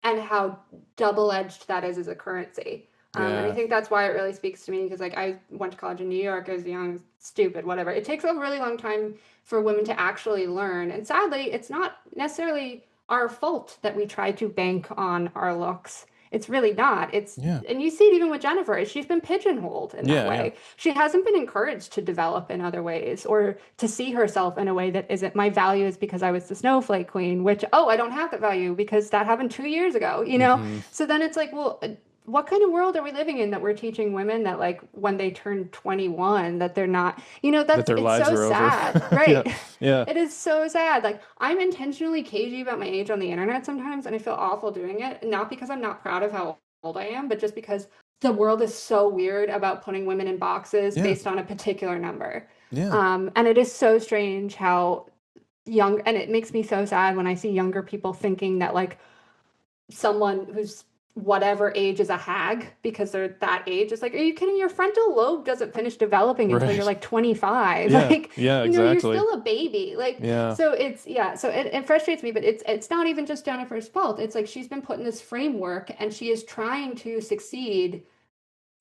and how double-edged that is as a currency. And I Yeah. think that's why it really speaks to me because like I went to college in New York, I was young, stupid, whatever. It takes a really long time for women to actually learn. And sadly, it's not necessarily our fault that we try to bank on our looks. It's really not. Yeah. And you see it even with Jennifer. She's been pigeonholed in that Yeah. Yeah. way. She hasn't been encouraged to develop in other ways or to see herself in a way that isn't my value is because I was the snowflake queen, which, oh, I don't have that value because that happened 2 years ago, you know? Hmm. So then it's like, well, what kind of world are we living in that we're teaching women that like when they turn 21 that they're not, That their it's lives so are over. sad, Yeah. right? Yeah. It is so sad. Like I'm intentionally cagey about my age on the internet sometimes and I feel awful doing it, not because I'm not proud of how old I am, but just because the world is so weird about putting women in boxes Yeah. based on a particular number. Yeah. And it is so strange how and it makes me so sad when I see younger people thinking that like someone who's whatever age is a hag because they're that age. It's like, are you kidding? Your frontal lobe doesn't finish developing until you're Right. like 25. Yeah. Like, Yeah, you're exactly. still a baby. Like, Yeah. so it's, yeah, so it frustrates me, but it's not even just Jennifer's fault. It's like she's been put in this framework and she is trying to succeed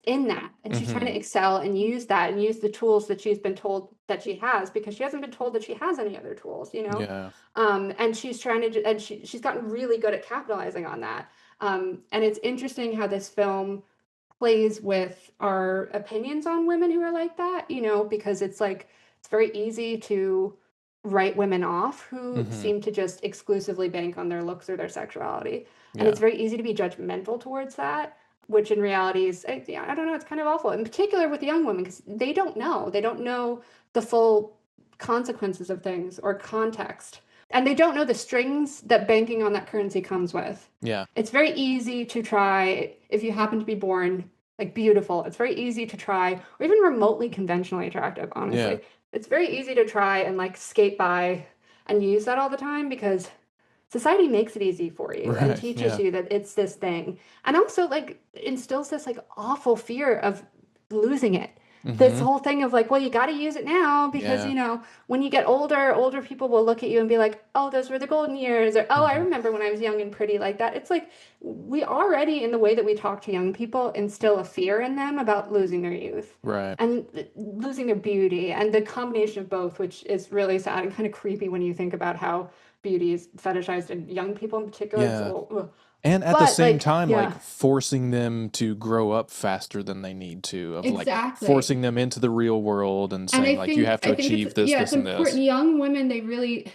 in that. And she's trying Hmm. to excel and use that and use the tools that she's been told that she has because she hasn't been told that she has any other tools, you know? Yeah. And she's trying to, and she's gotten really good at capitalizing on that. And it's interesting how this film plays with our opinions on women who are like that, because it's like, it's very easy to write women off who Hmm. seem to just exclusively bank on their looks or their sexuality. And it's Yeah. very easy to be judgmental towards that, which in reality is, yeah, I don't know, it's kind of awful. In particular with young women, because they don't know. They don't know the full consequences of things or context. And they don't know the strings that banking on that currency comes with. Yeah. It's very easy to try, if you happen to be born like beautiful, it's very easy to try, or even remotely conventionally attractive, Yeah. honestly. It's very easy to try and like skate by and use that all the time because society makes it easy for you and Right. teaches Yeah. you that it's this thing. And also like instills this like awful fear of losing it. This Hmm. whole thing of like, well, you got to use it now because, Yeah. when you get older people will look at you and be like, oh, those were the golden years. Or, oh, I Hmm. remember when I was young and pretty like that. It's like we already, in the way that we talk to young people, instill a fear in them about losing their youth Right. and losing their beauty and the combination of both, which is really sad and kind of creepy when you think about how beauty is fetishized in young people in particular. It's a Yeah. little, ugh. And at the But same like, time, yeah, like forcing them to grow up faster than they need to, of like exactly. forcing them into the real world and And saying like you have to I think it's achieve this, yeah, this, it's and important. this. Young women, they really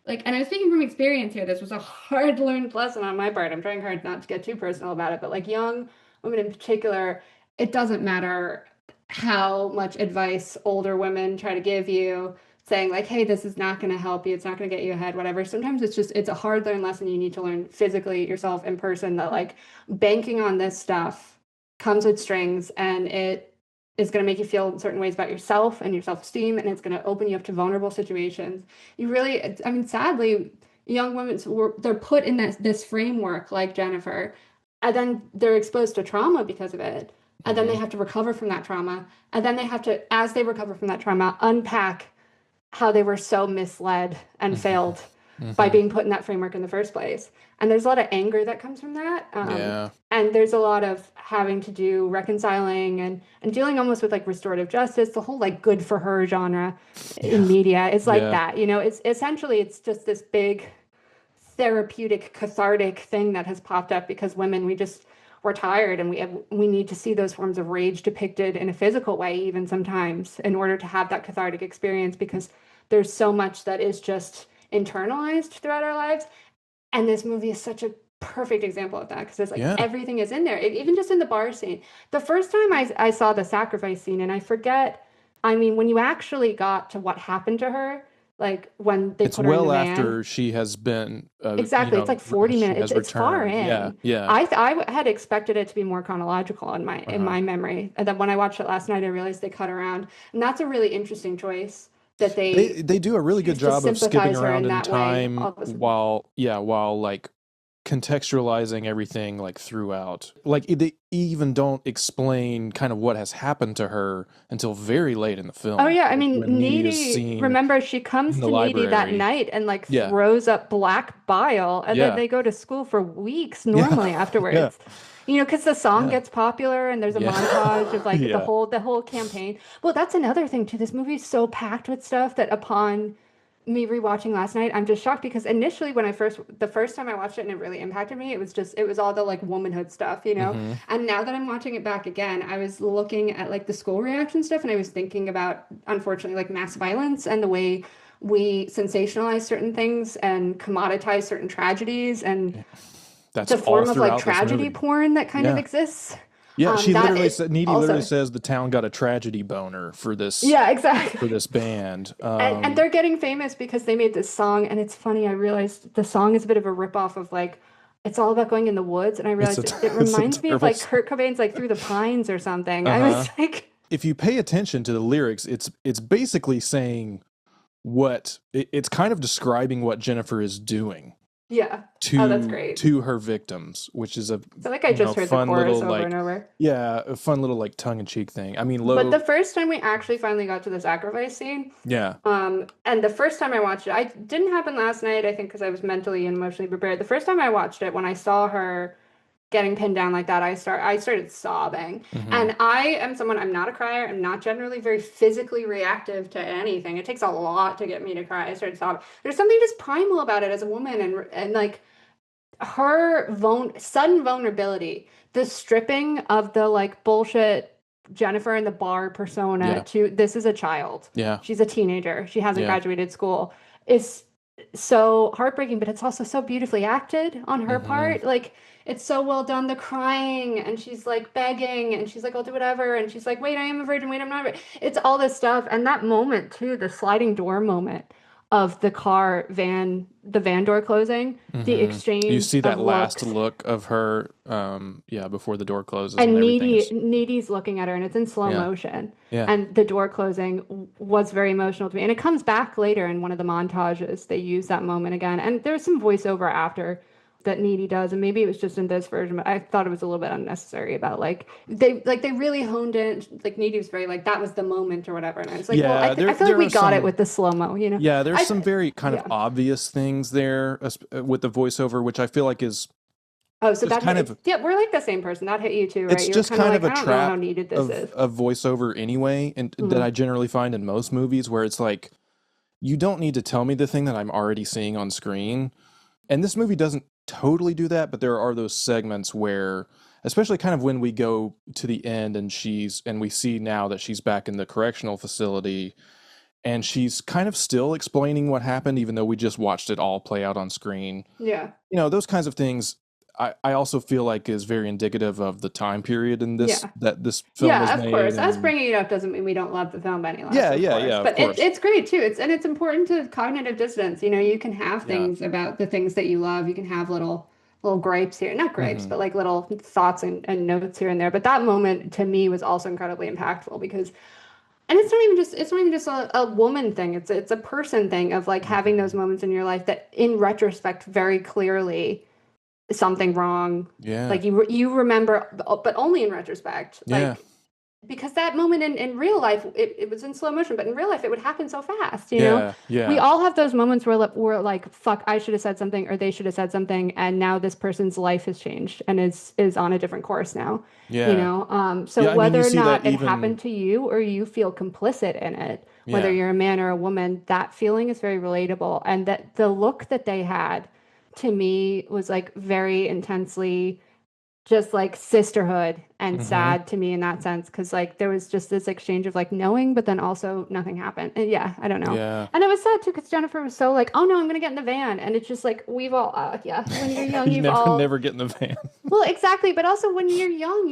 like, and I'm speaking from experience here. This was a hard learned lesson on my part. I'm trying hard not to get too personal about it, but like young women in particular, it doesn't matter how much advice older women try to give you, saying like, hey, this is not going to help you, it's not going to get you ahead, whatever. Sometimes it's a hard learned lesson you need to learn physically yourself in person that like banking on this stuff comes with strings and it is going to make you feel certain ways about yourself and your self-esteem, and it's going to open you up to vulnerable situations. You really, I mean, sadly, young women they're put in this framework like Jennifer, and then they're exposed to trauma because of it, and then they Hmm. have to recover from that trauma, and then they have to, as they recover from that trauma, unpack how they were so misled and Hmm. failed by Hmm. being put in that framework in the first place. And there's a lot of anger that comes from that. Yeah. And there's a lot of having to do reconciling and dealing almost with like restorative justice, the whole like good for her genre Yeah. in media is like Yeah. that. It's essentially, it's just this big therapeutic, cathartic thing that has popped up because women, we're tired and we need to see those forms of rage depicted in a physical way, even sometimes, in order to have that cathartic experience because there's so much that is just internalized throughout our lives. And this movie is such a perfect example of that because it's like Yeah. everything is in there, even just in the bar scene. The first time I saw the sacrifice scene, and I forget, I mean, when you actually got to what happened to her, like when they It's put her in the well van. after she has been, Exactly. It's like 40 she minutes. has It's far returned. Yeah, in. yeah. Had expected it to be more chronological in Uh-huh. my memory. And then when I watched it last night, I realized they cut around. And that's a really interesting choice that they They do a really good choose to job of skipping sympathize her around in in that way time all of a sudden. while, yeah, while like contextualizing everything like throughout. Like they even don't explain kind of what has happened to her until very late in the Oh film. yeah, I Like mean, when Needy is Needy, seen remember she in comes the to Needy that library. night and like Yeah, throws up black bile, and then yeah, they go to school for weeks yeah, normally yeah, afterwards. You know, because the song yeah, gets popular and there's a yeah, montage of like yeah. the whole campaign. Well, that's another thing too. This movie is so packed with stuff that upon me rewatching last night, I'm just shocked because initially when the first time I watched it and it really impacted me, it was all the like womanhood stuff, you know? Hmm. And now that I'm watching it back again, I was looking at like the school reaction stuff and I was thinking about, unfortunately, like mass violence and the way we sensationalize certain things and commoditize certain tragedies and That's the all form of like throughout this tragedy movie. porn that kind of Yeah. exists. Yeah, she That literally it said Needy literally also, says the town got a tragedy boner yeah, exactly. for this band. And they're getting famous because they made this song. And it's funny, I realized the song is a bit of a ripoff of like, it's all about going in the woods. And I It's realized it it's a reminds me of terrible like song. Kurt Cobain's like Through the Pines or something. I Uh-huh. was like, If you pay attention to the lyrics, it's basically saying it's kind of describing what Jennifer is doing yeah. Oh, that's great. to her victims, which is a I feel like I just heard the fun chorus little over and like over. yeah, a fun little like tongue in cheek thing. I mean, But low the first time we actually finally got to the sacrifice scene, yeah. and the first time I watched it, I didn't happen last night, I think, because I was mentally and emotionally prepared. The first time I watched it, when I saw her getting pinned down like that, I started sobbing. Hmm. And I am someone, I'm not a crier. I'm not generally very physically reactive to anything. It takes a lot to get me to cry. I started sobbing. There's something just primal about it as a woman, and like her sudden vulnerability, the stripping of the like bullshit Jennifer in the bar persona Yeah. to this is a child. Yeah. She's a teenager. She hasn't Yeah. graduated school. Is so heartbreaking, but it's also so beautifully acted on her Hmm. part. Like it's so well done. The crying and she's like begging and she's like, I'll do whatever. And she's like, wait, I am a virgin. Wait, I'm not. It's all this stuff. And that moment too, the sliding door moment of the van door closing, the Hmm. You exchange see that of last looks. look of her, yeah, before the door closes and And everything is, Needy's looking at her and it's in slow yeah, motion. yeah, And the door closing was very emotional to me. And it comes back later in one of the montages. They use that moment again. And there's some voiceover after that Needy does. And maybe it was just in this version, but I thought it was a little bit unnecessary about they really honed in. Like Needy was very like, that was the moment or whatever. And I was like, well, yeah. I feel like There we are got it some, with the slow-mo, you know? yeah, there's I, some very kind of yeah. obvious things there with the voiceover, which I feel like is Oh, so just that kind hit, of, yeah, we're like the same person. That hit you too, right? it's You were just kind of kind of like, a I don't know how trap needed this is. of voiceover anyway, and that I Mhm. generally find in most movies where it's like you don't need to tell me the thing that I'm already seeing on screen. And this movie doesn't totally do that, but there are those segments where, especially kind of when we go to the end and we see now that she's back in the correctional facility and she's kind of still explaining what happened, even though we just watched it all play out on screen. Yeah. Those kinds of things I also feel like is very indicative of the time period in Yeah. this film was Yeah, of made. course. Us And bringing it up doesn't mean we don't love the film any less, yeah, of yeah, course. yeah, of But course. it's great too. It's important to cognitive dissonance. You know, you can have Yeah. things about the things that you love. You can have little gripes here. Not gripes, Hmm. but like little thoughts and notes here and there. But that moment to me was also incredibly impactful because and it's not even just a woman thing. It's a person thing of like having those Hmm. moments in your life that in retrospect very clearly something wrong. Yeah. Like you remember, but only in retrospect. Yeah. Like because that moment in real life, it was in slow motion, but in real life, it would happen so fast. You know, Yeah. we Yeah. all have those moments where we're like, "Fuck, I should have said something," or they should have said something, and now this person's life has changed and is on a different course now. You Yeah. know, so Yeah, I mean, you whether or see that not it even happened to you or you feel complicit in it, whether yeah. you're a man or a woman, that feeling is very relatable, and that the look that they had to me was like very intensely just like sisterhood and Hmm. sad to me in that sense because like there was just this exchange of like knowing but then also nothing happened and yeah I don't know Yeah. and it was sad too because Jennifer was so like oh no I'm gonna get in the van and it's just like we've all yeah when you're young You you've never all never get in the van. well exactly but also when you're young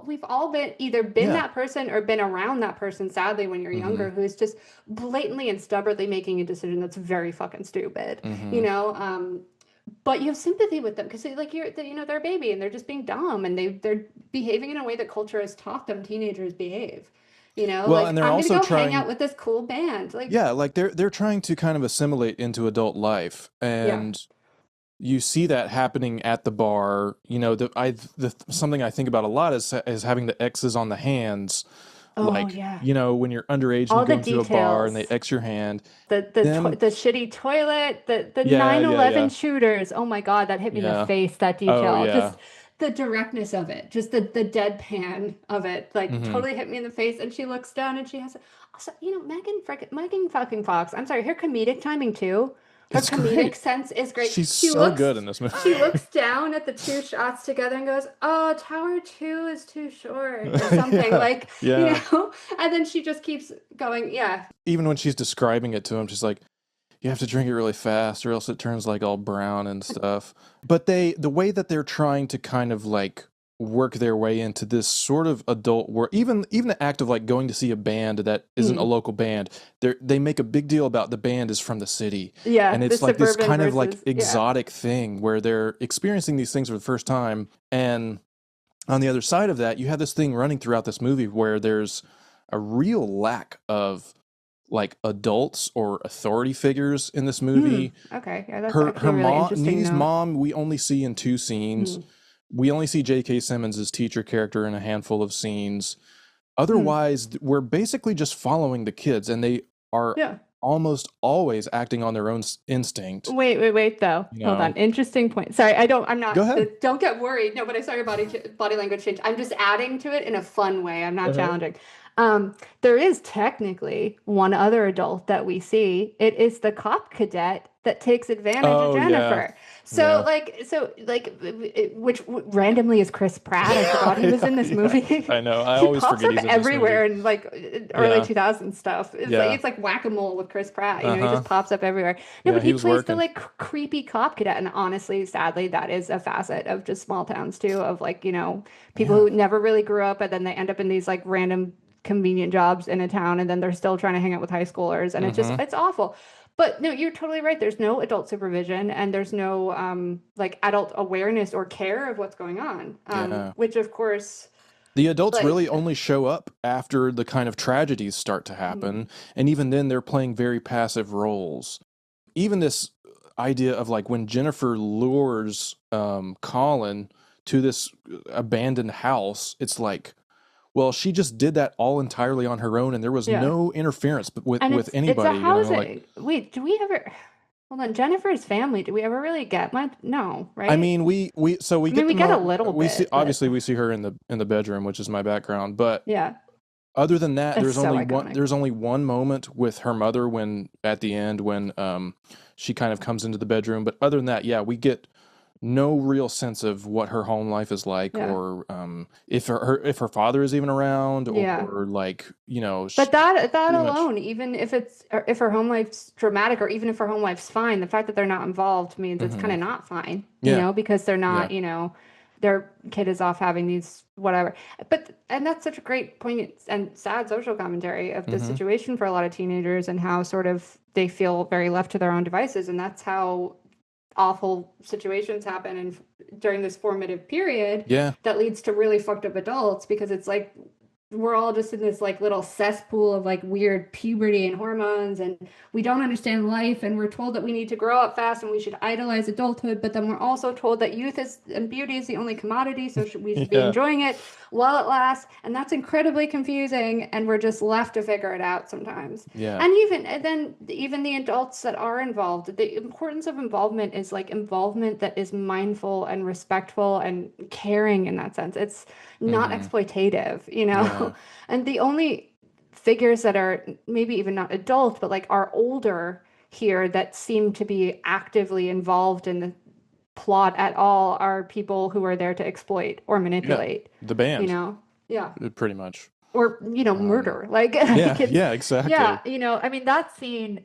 we've all been either been Yeah. that person or been around that person sadly when you're Hmm. younger who's just blatantly and stubbornly making a decision that's very fucking stupid you Hmm. know but you have sympathy with them because like you know they're a baby and they're just being dumb and they're behaving in a way that culture has taught them teenagers behave. You know, Well, like and they're I'm gonna also go hang out trying, with this cool band. Like, yeah, like they're trying to kind of assimilate into adult life, yeah. and you see that happening at the bar. You know, something I think about a lot is having the X's on the hands, Oh like, yeah. you know, when you're underage and you All the go into a bar and they details. X your hand, The them, shitty toilet, the yeah, yeah, 9/11 yeah, shooters. Oh my God, that hit me in the yeah. face, that Oh detail. yeah. Just the directness of it, just the deadpan of it, like Hmm. totally hit me in the face. And she looks down and she has also, you know, Megan fucking Fox. I'm sorry, her comedic timing too. Her It's comedic great. sense is great. She's so good in this She movie. looks down at the two shots together and goes, "Oh, Tower 2 is too short," or something Yeah, like, you yeah. know. And then she just keeps going, "Yeah, Even when she's describing it to him, she's like, you have to drink it really fast or else it turns like all brown and stuff. But the way that they're trying to kind of like work their way into this sort of adult world, even the act of like going to see a band that isn't a mm, local band, they make a big deal about the band is from the city. yeah, And the it's like this suburban kind of like versus yeah." exotic thing where they're experiencing these things for the first time. And on the other side of that, you have this thing running throughout this movie where there's a real lack of like adults or authority figures in this Hmm. movie. Okay. Yeah, that's Her actually a really mom, interesting Needy's note. mom, we only see in two scenes. Hmm. We only see J.K. Simmons' teacher character in a handful of scenes. Hmm. Otherwise, we're basically just following the kids, and they are Yeah. almost always acting on their own instinct. Wait, though. You Hold on. know, Interesting point. Sorry, I'm go not, ahead. don't get worried. No, but I saw your body language change. I'm just adding to it in a fun way. I'm not Uh-huh. challenging. There is technically one other adult that we see. It is the cop cadet that takes advantage of Oh yeah, Jennifer. yeah. Which randomly is Chris Pratt. I forgot he was Yeah, in this yeah. movie. I know. I He always pops forget up he's in this movie. everywhere in like early Yeah, 2000s stuff. yeah. It's like whack-a-mole with Chris Pratt. You know, he Uh-huh. just pops up everywhere. No, Yeah, but he he was plays the working. like creepy cop cadet, and honestly, sadly, that is a facet of just small towns too. Of like you know people Yeah. who never really grew up, and then they end up in these like random convenient jobs in a town, and then they're still trying to hang out with high schoolers, and Mm-hmm. it's awful. But no, you're totally right. There's no adult supervision, and there's no like adult awareness or care of what's going on. Yeah. Which of course, The adults like, really only show up after the kind of tragedies start to mm, happen, and even then they're playing very passive roles. Even this idea of like when Jennifer lures Colin to this abandoned house, it's like, well, she just did that all entirely on her own, and there was yeah. no interference And with it's a anybody. You know, like housing. Wait, do we ever? Hold on, Jennifer's family. Do we ever really get much? No, I right? mean, we I mean, get we the get a mo little we see bit, but obviously we see her in the bedroom, which is my background, but yeah, other than that, it's so iconic. there's only one moment with her mother when at the end when she kind of comes into the bedroom, but other than that, yeah, we get no real sense of what her home life is like Yeah, or if her father is even around yeah. or like, you know, But that pretty much. alone, even if it's or if her home life's dramatic, or even if her home life's fine, the fact that they're not involved means it's kind Mhm. of not fine, you Yeah. know, because they're Yeah. not, you know, their kid is off having these whatever. But and that's such a great poignant and sad social commentary of the Mhm. situation for a lot of teenagers and how sort of they feel very left to their own devices, and that's how awful situations happen and during this formative period Yeah. that leads to really fucked up adults because it's like we're all just in this like little cesspool of like weird puberty and hormones and we don't understand life and we're told that we need to grow up fast and we should idolize adulthood but then we're also told that youth is and beauty is the only commodity so we should be Yeah. enjoying it while it lasts and that's incredibly confusing and we're just left to figure it out sometimes Yeah. and then even the adults that are involved the importance of involvement is like involvement that is mindful and respectful and caring in that sense it's not Mhm. exploitative, you know? Yeah. And the only figures that are maybe even not adult, but like are older here that seem to be actively involved in plot at all are people who are there to exploit or Yeah, manipulate, the you band, know? Yeah. pretty much. Or, Um, murder. Like, yeah, like it's, yeah, yeah, exactly. I mean, that scene,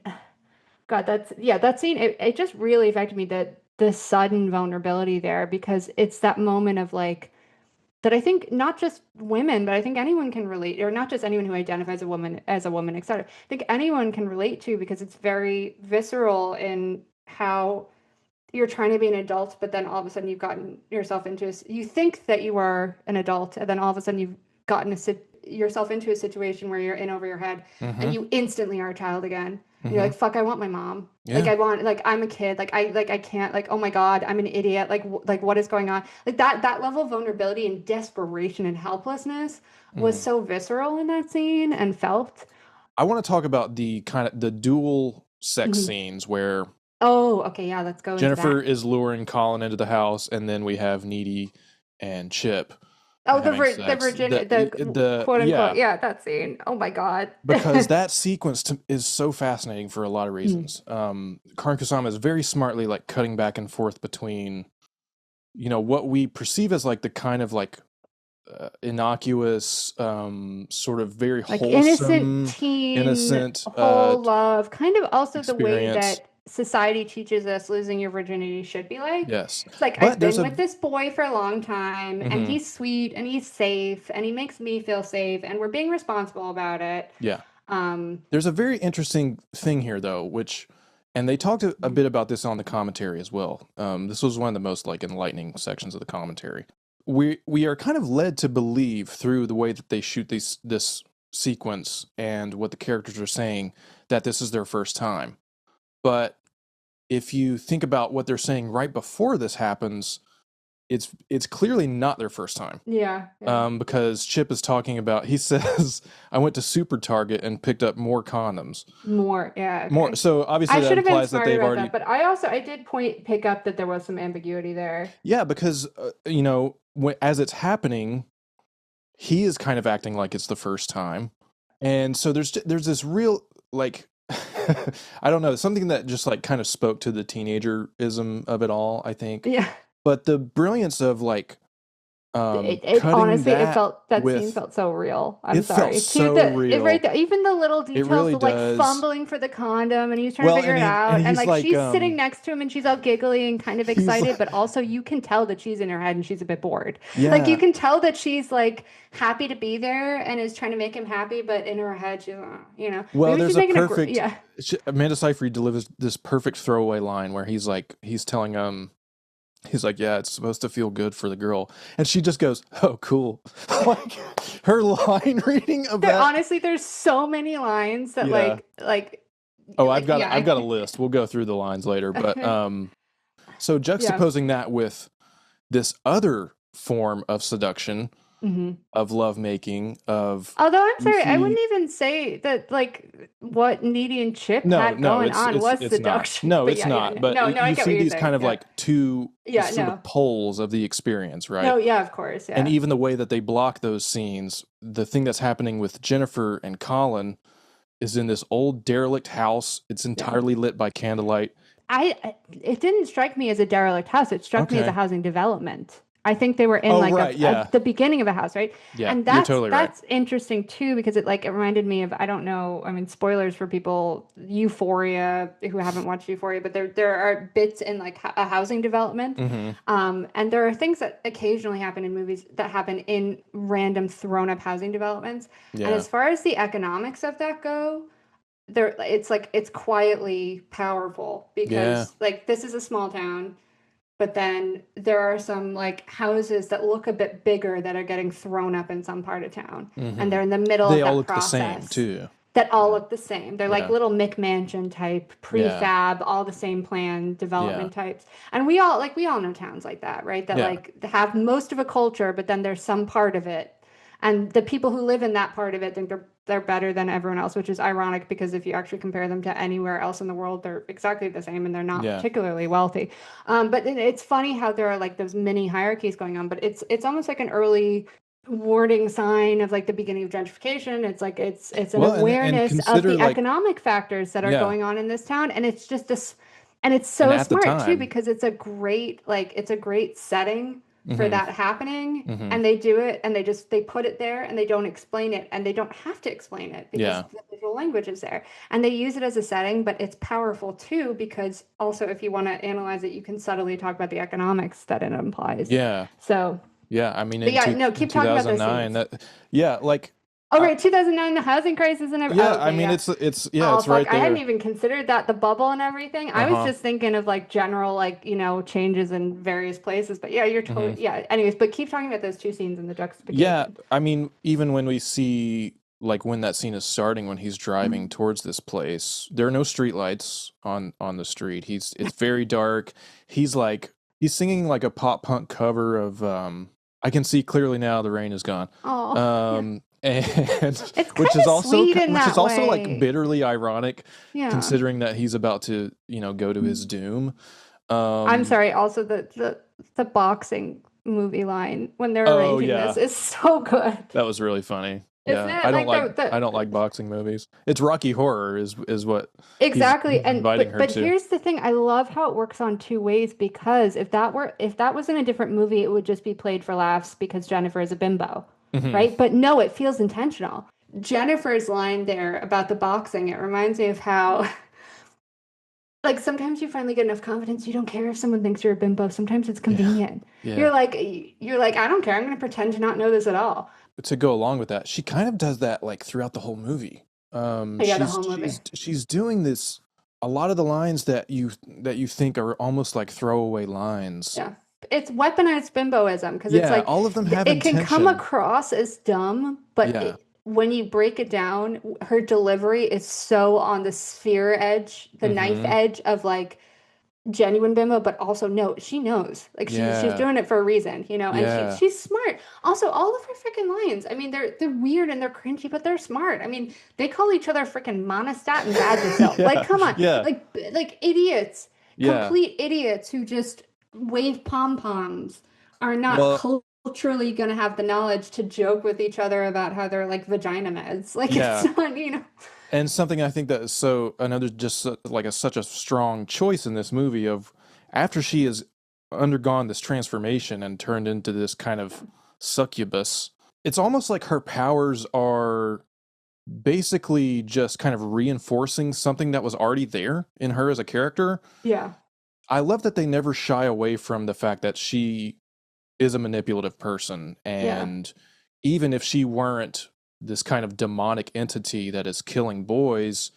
God, that scene, it just really affected me, that the sudden vulnerability there, because it's that moment of like, that I think not just women, but I think anyone can relate, or not just anyone who identifies as a woman, etc. I think anyone can relate to, because it's very visceral in how you're trying to be an adult, but then all of a sudden you've gotten yourself into you think that you are an adult, and then all of a sudden you've gotten yourself into a situation where you're in over your head, and Hmm. you instantly are a child again. And you're Hmm. like, fuck, I want my mom. Like Yeah. I want, like I'm a kid. I can't. Like, oh my god, I'm an idiot. Like what is going on? Like that level of vulnerability and desperation and helplessness was Hmm. so visceral in that scene and felt. I want to talk about the kind of the dual sex Mhm. scenes where Oh, okay, yeah, let's go into Jennifer that. is luring Colin into the house, and then we have Needy and Chip Oh, having the sex. Virginia, the quote unquote, Yeah, yeah, that scene. Oh my God. because that sequence is so fascinating for a lot of Mm. reasons. Karyn Kusama is very smartly like cutting back and forth between what we perceive as like the kind of like innocuous, sort of very Like innocent wholesome, teen, innocent whole love, kind of also the way experience. that society teaches us losing your virginity should be like. Yes, It's like, but I've there's been a with this boy for a long time, and mhm, he's sweet and he's safe and he makes me feel safe, and we're being responsible about it. yeah. Um, There's a very interesting thing here, though, which, and they talked a mhm. bit about this on the commentary as well. This was one of the most like enlightening sections of the commentary. We are kind of led to believe through the way that they shoot this sequence and what the characters are saying that this is their first time. But if you think about what they're saying right before this happens, it's clearly not their first time. Yeah, yeah. Because Chip is talking about, he says, I went to Super Target and picked up more condoms. More, yeah, More, okay. so obviously I that should have been implies that smarter they've about that, already, but I did pick up that there was some ambiguity there. yeah, because, as it's happening, he is kind of acting like it's the first time. And so there's this real, like, I don't know, something that just like kind of spoke to the teenagerism of it all, I think. Yeah. But the brilliance of like, It cutting honestly, that that scene with, felt so real. I'm it felt sorry. To so the it right real. there, even the little It details, really the like does. fumbling for the condom, and he's trying to Well, figure it and out, and he's like like, she's sitting next to him and she's all giggly and kind of he's excited, but like, also you can tell that she's in her head and she's a bit bored. Like you yeah. can tell that she's like happy to be there and is trying to make him happy, but in her head she's Well, maybe there's she's a making perfect. yeah. Amanda Seyfried delivers this perfect throwaway line where he's telling he's like, yeah, it's supposed to feel good for the girl, and she just goes, oh, cool. Like her line reading of There that. honestly, there's so many lines that Yeah. Oh, I've yeah. got a list. We'll go through the lines later, but so Yeah. juxtaposing that with this other form of seduction, Mhm. of lovemaking, of Although I'm you sorry, I see. wouldn't even say that like what Needy and Chip No, had no, going on was it's not. seduction. No, But it's yeah, yeah, not. no, But no, no, I you get what see you're these kind saying. of Yeah. like two Yeah, sort no. of poles of the experience, right? No, yeah, of course, And yeah. even the way that they block those scenes, the thing that's happening with Jennifer and Colin is in this old derelict house. It's Yeah. entirely lit by candlelight. It didn't strike me as a derelict house. It struck me as a Okay. housing development. I think they were in Oh, like right. Yeah. the beginning of a house, right? Yeah. And You're totally right. that's interesting too because it reminded me of I don't know, I mean spoilers for people Euphoria who haven't watched Euphoria, but there are bits in like a housing development. Hmm. And there are things that occasionally happen in movies that happen in random thrown up housing developments. And Yeah. as far as the economics of that go, there it's like it's quietly powerful Yeah. because like this is a small town, but then there are some like houses that look a bit bigger that are getting thrown up in some part of town, and Hmm. they're in the middle They of all that look the same process too. that all Yeah. look the same. They're like Yeah. little McMansion type Yeah. prefab, all the same plan Yeah. development types. And we all know towns like that, right? That Yeah. like have most of a culture, but then there's some part of it. And the people who live in that part of it think they're better than everyone else, which is ironic because if you actually compare them to anywhere else in the world, they're exactly the same and they're not Yeah. particularly wealthy. But it's funny how there are like those mini hierarchies going on, but it's almost like an early warning sign of like the beginning of gentrification. It's like it's an Well, and awareness of consider the like, economic factors that are yeah. going on in this town, and it's just this. And it's And so at the smart too, time, because it's a great setting for hmm that happening. hmm And they do it and they put it there and they don't explain it and they don't have to explain it because yeah, the visual language is there. And they use it as a setting, but it's powerful too, because also if you want to analyze it, you can subtly talk about the economics that it implies. yeah, So, yeah. I mean, but yeah, no, in keep talking about those 2009, scenes. that yeah, like Oh, I right, 2009, the housing crisis and everything. yeah, Oh, I okay, mean, yeah. it's yeah, Oh, it's fuck. right I hadn't there. even considered that, the bubble and everything. I was Uh-huh. just thinking of like general, like, changes in various places. But yeah, you're hmm totally, yeah. Anyways, but keep talking about those two scenes and the Yeah, juxtaposition. I mean, even when we see like when that scene is starting, when he's driving towards this place, there are no streetlights on the street. It's very dark. He's singing like a pop punk cover of I can see clearly now the rain is gone. Oh, yeah. And It's kind of sweet in which is that also like way. bitterly ironic Yeah. considering that he's about to, go to his doom. I'm Um sorry. Also, the boxing movie line when they're oh arranging this yeah. is so good. That was really funny. Isn't Yeah, it? Like I don't like boxing movies. It's Rocky Horror is what exactly. he's And inviting her but to. here's the thing. I love how it works on two ways, because if that was in a different movie, it would just be played for laughs because Jennifer is a bimbo, Hmm right? But no, it feels intentional. Jennifer's line there about the boxing, it reminds me of how like sometimes you finally get enough confidence, you don't care if someone thinks you're a bimbo. Sometimes it's Yeah, convenient. yeah. You're like, I don't care. I'm going to pretend to not know this at all. To go along with that, she kind of does that like throughout the whole movie. Oh, yeah, the whole movie. She's doing this. A lot of the lines that you think are almost like throwaway lines. Yeah. It's weaponized bimboism because it's Yeah, like all of them have it can come intention. across as dumb, but Yeah. when you break it down, her delivery is so on the sphere edge, the knife hmm edge of like genuine bimbo, but also no, she knows. Like she's Yeah. doing it for a reason, and Yeah. she's smart. Also, all of her freaking lines. I mean, they're weird and they're cringy, but they're smart. I mean, they call each other freaking monostat and Vagisil. Like, Yeah. come on, Yeah. like idiots, Yeah. complete idiots who just wave pom poms are not Well, culturally gonna have the knowledge to joke with each other about how they're like vagina meds. Like it's yeah. not. And something I think that is so another just like such a strong choice in this movie of after she has undergone this transformation and turned into this kind of succubus, it's almost like her powers are basically just kind of reinforcing something that was already there in her as a character. Yeah. I love that they never shy away from the fact that she is a manipulative person, Yeah. and even if she weren't this kind of demonic entity that is killing boys,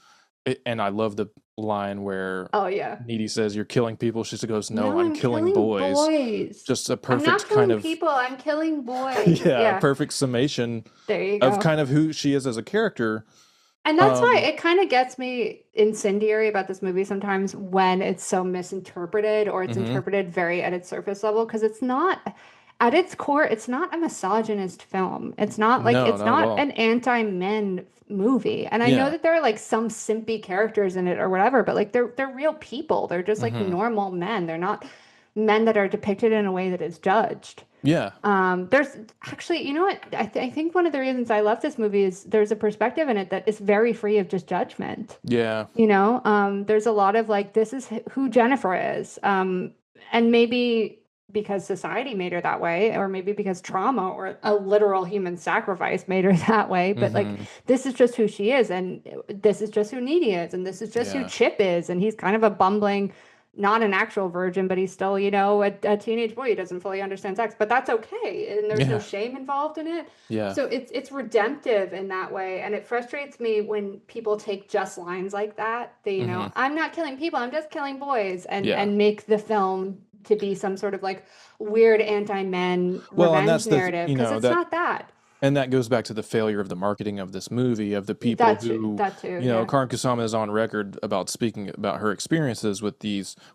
and I love the line where Oh yeah. Needy says you're killing people, she just goes, no, No, I'm I'm killing killing boys. boys. Just a I'm not perfect kind killing of people, I'm killing boys. yeah, a Yeah, perfect summation there you of go. kind of who she is as a character. And that's why um it kind of gets me incendiary about this movie sometimes when it's so misinterpreted or it's mhm. interpreted very at its surface level, because it's not, at its core, it's not a misogynist film. No, It's not at not all. an anti-men movie. And I know Yeah. that there are like some simpy characters in it or whatever, but like they're real people. They're just like hmm normal men. They're not men that are depicted in a way that is judged. Yeah. There's actually, you know what? I think one of the reasons I love this movie is there's a perspective in it that is very free of just judgment. Yeah. There's a lot of like, this is who Jennifer is. And maybe because society made her that way, or maybe because trauma or a literal human sacrifice made her that way. But like, hmm this is just who she is, and this is just who Needy is, and this is just who Yeah. Chip is, and he's kind of a bumbling, not an actual virgin, but he's still, a teenage boy. He doesn't fully understand sex, but that's okay, and there's no Yeah. shame involved in it. Yeah. So it's redemptive in that way, and it frustrates me when people take just lines like that. hmm I'm not killing people, I'm just killing boys, and Yeah. make the film to be some sort of like weird anti-men Well, and that's revenge narrative, because it's that not that. and that goes back to the failure of the marketing of this movie, of the people who, That too, yeah. Karyn Kusama is on record about speaking about her experiences with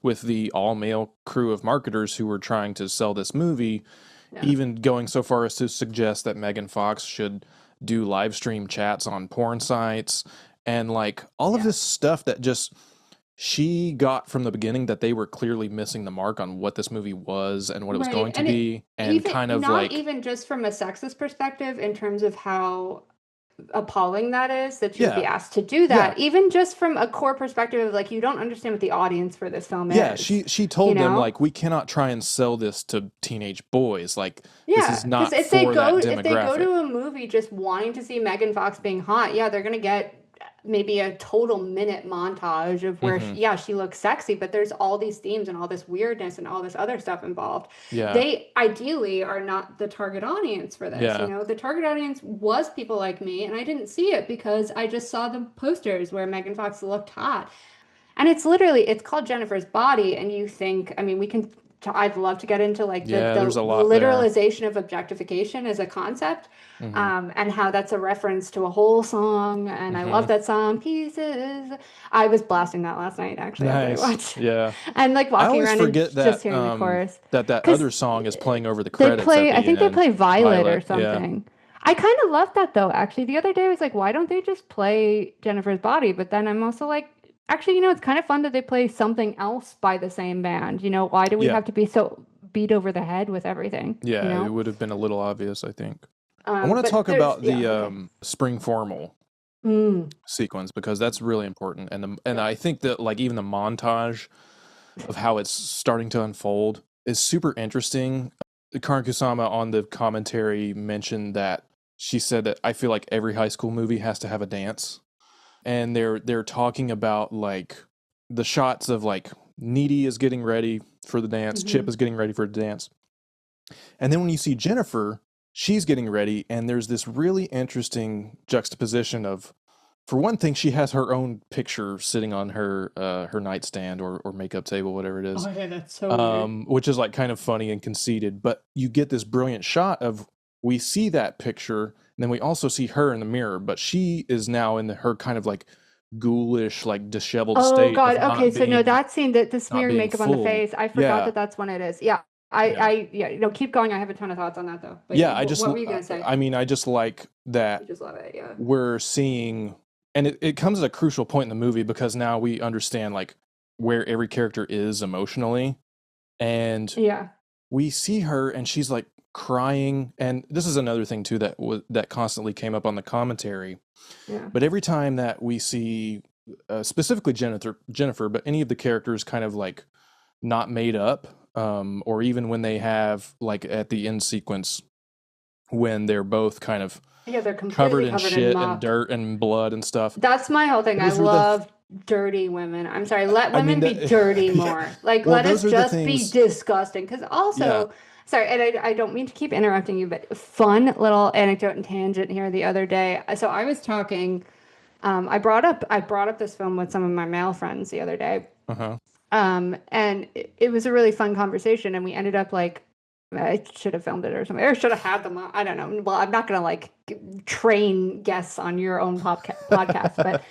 with the all male crew of marketers who were trying to sell this movie, Yeah. even going so far as to suggest that Megan Fox should do live stream chats on porn sites and like all of Yeah. this stuff that just she got from the beginning that they were clearly missing the mark on what this movie was and what it was Right. going to And it be and even kind of not like even just from a sexist perspective in terms of how appalling that is that you would be Yeah. asked to do Yeah. that, even just from a core perspective of like you don't understand what the audience for this film Yeah, is, she you told them know? like we cannot try and sell this to teenage boys. Like this Yeah, is because not for that if they go demographic. to a movie just wanting to see Megan Fox being hot, yeah, they're gonna get maybe a total minute montage of where Hmm. yeah, she looks sexy, but there's all these themes and all this weirdness and all this other stuff involved. Yeah. They ideally are not the target audience for this, you Yeah. know? The target audience was people like me, and I didn't see it because I just saw the posters where Megan Fox looked hot. And it's literally, it's called Jennifer's Body. And you think, I mean, I'd love to get into like Yeah, there's the a lot there. literalization of objectification as a concept, Hmm. and how that's a reference to a whole song. And I love Hmm. that song, Pieces. I was blasting that last night, actually, after I Nice. watched. Yeah. And like I walking always around and forget just that hearing the chorus. that Because other song is playing over the credits at I the think they end. play Violet or Violet. Yeah. something. I kind of love that though, actually. The other day I was like, why don't they just play Jennifer's Body? But then I'm also like, actually, you know, it's kind of fun that they play something else by the same band. You know, why do we Yeah. have to be so beat over the head with everything, you Yeah, it know? would have been a little obvious, I think. I want to But talk there's, about yeah, the okay. spring formal Mm, sequence because that's really important, and yeah. I think that like even the montage of how it's starting to unfold is super interesting. Karyn Kusama on the commentary mentioned that she said that I feel like every high school movie has to have a dance, and they're talking about like the shots of like Needy is getting ready for the dance, Chip Hmm. is getting ready for the dance, and then when you see Jennifer, she's getting ready, and there's this really interesting juxtaposition of, for one thing, she has her own picture sitting on her nightstand or makeup table, whatever it Oh, is, yeah, that's so weird. which is like kind of funny and conceited. But you get this brilliant shot of we see that picture, and then we also see her in the mirror, but she is now in her kind of like ghoulish, like disheveled Oh state God. of Okay, so no, that scene, that the not smeared being makeup on the full. face, I forgot Yeah, that that's when it is. Yeah. yeah, Yeah, you know, keep going. I have a ton of thoughts on that though. But yeah. what were you gonna say? I mean, I just like I that just love it. Yeah. we're seeing, and it comes at a crucial point in the movie because now we understand like where every character is emotionally, and Yeah. we see her and she's like crying, and this is another thing too that that constantly came up on the commentary. Yeah. But every time that we see specifically Jennifer, but any of the characters kind of like not made up, or even when they have like at the end sequence when they're both kind of Yeah, they're covered completely in covered in shit and muck. dirt and blood and stuff. That's my whole thing. I Those were the, love dirty women. I'm sorry, let I mean women be that, dirty yeah. more. Like, Well, let those us are the just be things. disgusting. Because Yeah. also, sorry, and I don't mean to keep interrupting you, but fun little anecdote and tangent here the other day. So I was talking, I brought up this film with some of my male friends the other day. Uh huh. And it was a really fun conversation, and we ended up like I should have filmed it or something, or should have had them on. I don't know. Well, I'm not gonna like train guests on your own podcast, but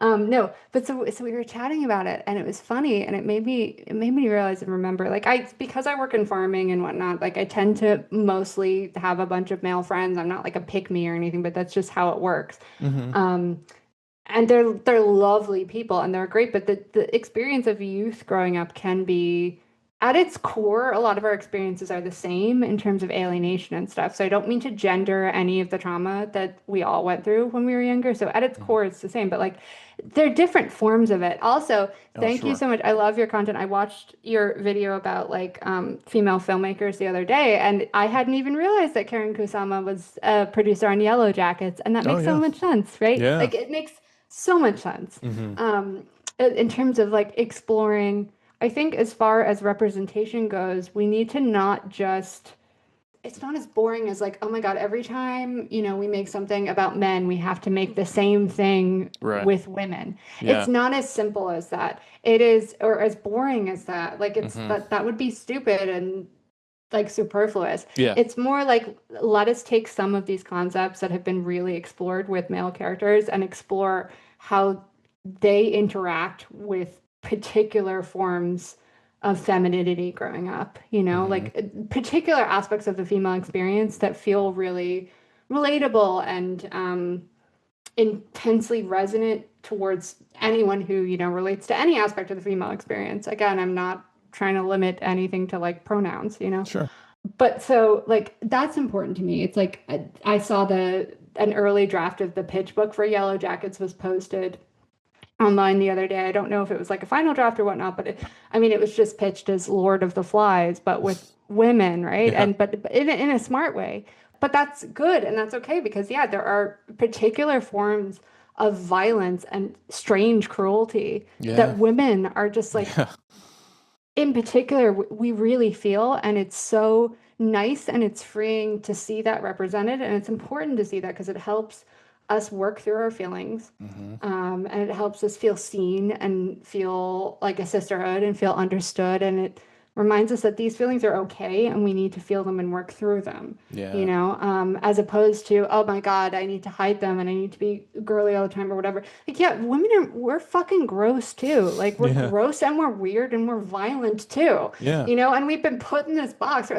no. But so we were chatting about it, and it was funny, and it made me realize and remember, like because I work in farming and whatnot, like I tend to mostly have a bunch of male friends. I'm not like a pick me or anything, but that's just how it works. Mm-hmm. Um, and they're lovely people and they're great, but the experience of youth growing up can be at its core, a lot of our experiences are the same in terms of alienation and stuff. So I don't mean to gender any of the trauma that we all went through when we were younger. So at its Mm-hmm. core, it's the same, but like they're different forms of it. Also, Oh, thank you sure. so much. I love your content. I watched your video about like female filmmakers the other day, and I hadn't even realized that Karyn Kusama was a producer on Yellow Jackets, and that Oh, makes so yeah. much sense, right? Yeah. Like it makes so much sense. Mm-hmm. In terms of like exploring, I think as far as representation goes, we need to not just, it's not as boring as like, oh my God, every time, you know, we make something about men, we have to make the same thing Right. with women. It's Yeah. not as simple as that. It is, or as boring as that. Like it's Mm-hmm. that would be stupid and like superfluous. Yeah. It's more like let us take some of these concepts that have been really explored with male characters and explore how they interact with particular forms of femininity growing up, you know, Mm-hmm. like particular aspects of the female experience that feel really relatable and intensely resonant towards anyone who, you know, relates to any aspect of the female experience. Again, I'm not trying to limit anything to like pronouns, you know. Sure. But so like that's important to me. It's like I saw an early draft of the pitch book for Yellow Jackets was posted online the other day. I don't know if it was like a final draft or whatnot, but it was just pitched as Lord of the Flies, but with women, right? Yeah. But in a smart way. But that's good and that's okay because yeah, there are particular forms of violence and strange cruelty that women are just like, in particular, we really feel, and it's so nice and it's freeing to see that represented, and it's important to see that because it helps us work through our feelings, and it helps us feel seen and feel like a sisterhood and feel understood, and it reminds us that these feelings are okay and we need to feel them and work through them. As opposed to, oh my God, I need to hide them and I need to be girly all the time or whatever. Like, yeah, we're fucking gross too. Like, we're gross and we're weird and we're violent too. And we've been put in this box.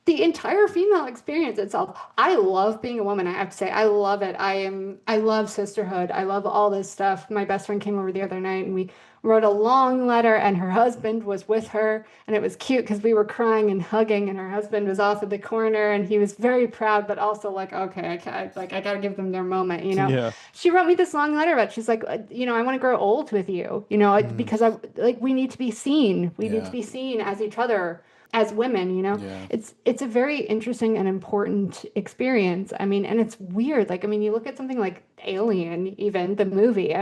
The entire female experience itself. I love being a woman. I have to say, I love it. I love sisterhood. I love all this stuff. My best friend came over the other night and we wrote a long letter, and her husband was with her, and it was cute because we were crying and hugging, and her husband was off in the corner, and he was very proud, but also like, okay, I gotta give them their moment, She wrote me this long letter about, she's like, I want to grow old with you, because we need to be seen. We need to be seen as each other, as women, It's a very interesting and important experience. And it's weird. You look at something like Alien, even the movie.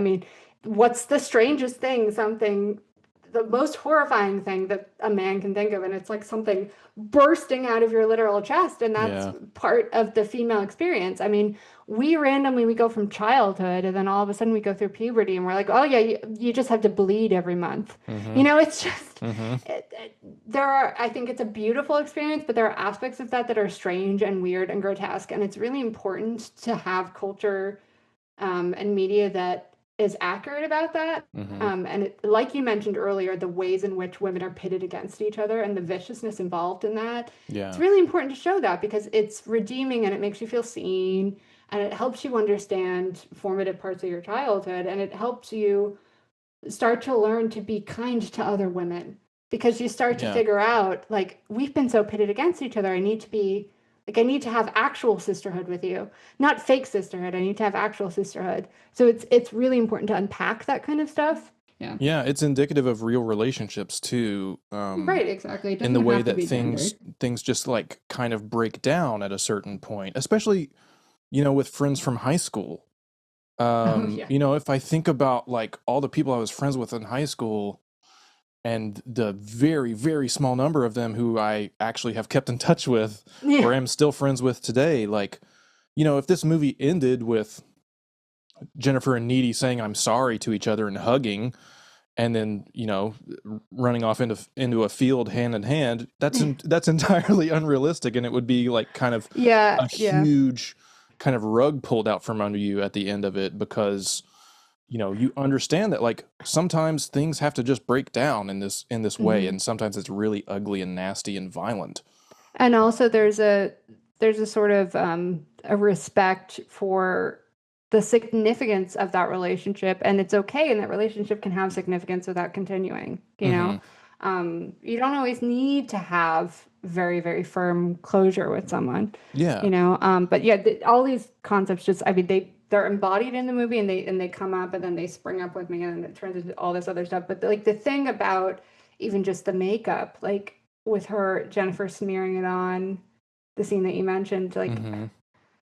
What's the strangest thing, the most horrifying thing that a man can think of? And it's like something bursting out of your literal chest. And that's part of the female experience. We go from childhood and then all of a sudden we go through puberty and we're like, oh yeah, you just have to bleed every month. It's just, I think it's a beautiful experience, but there are aspects of that are strange and weird and grotesque. And it's really important to have culture and media that is accurate about that. Like you mentioned earlier, the ways in which women are pitted against each other and the viciousness involved in that. It's really important to show that because it's redeeming and it makes you feel seen and it helps you understand formative parts of your childhood and it helps you start to learn to be kind to other women because you start to figure out, like, we've been so pitted against each other. I need to have actual sisterhood with you, not fake sisterhood. I need to have actual sisterhood. So it's really important to unpack that kind of stuff. Yeah, it's indicative of real relationships too. Right, exactly. In the way that things just like kind of break down at a certain point, especially, with friends from high school. If I think about like all the people I was friends with in high school, and the very, very small number of them who I actually have kept in touch with or am still friends with today. Like, if this movie ended with Jennifer and Needy saying I'm sorry to each other and hugging and then, running off into a field hand in hand, that's entirely unrealistic. And it would be like kind of a huge kind of rug pulled out from under you at the end of it because you understand that like sometimes things have to just break down in this way, and sometimes it's really ugly and nasty and violent. And also there's a sort of a respect for the significance of that relationship, and it's okay, and that relationship can have significance without continuing. You don't always need to have very, very firm closure with someone. But all these concepts just, they're embodied in the movie and they come up and then they spring up with me and it turns into all this other stuff. But like the thing about even just the makeup, like with Jennifer smearing it on, the scene that you mentioned, like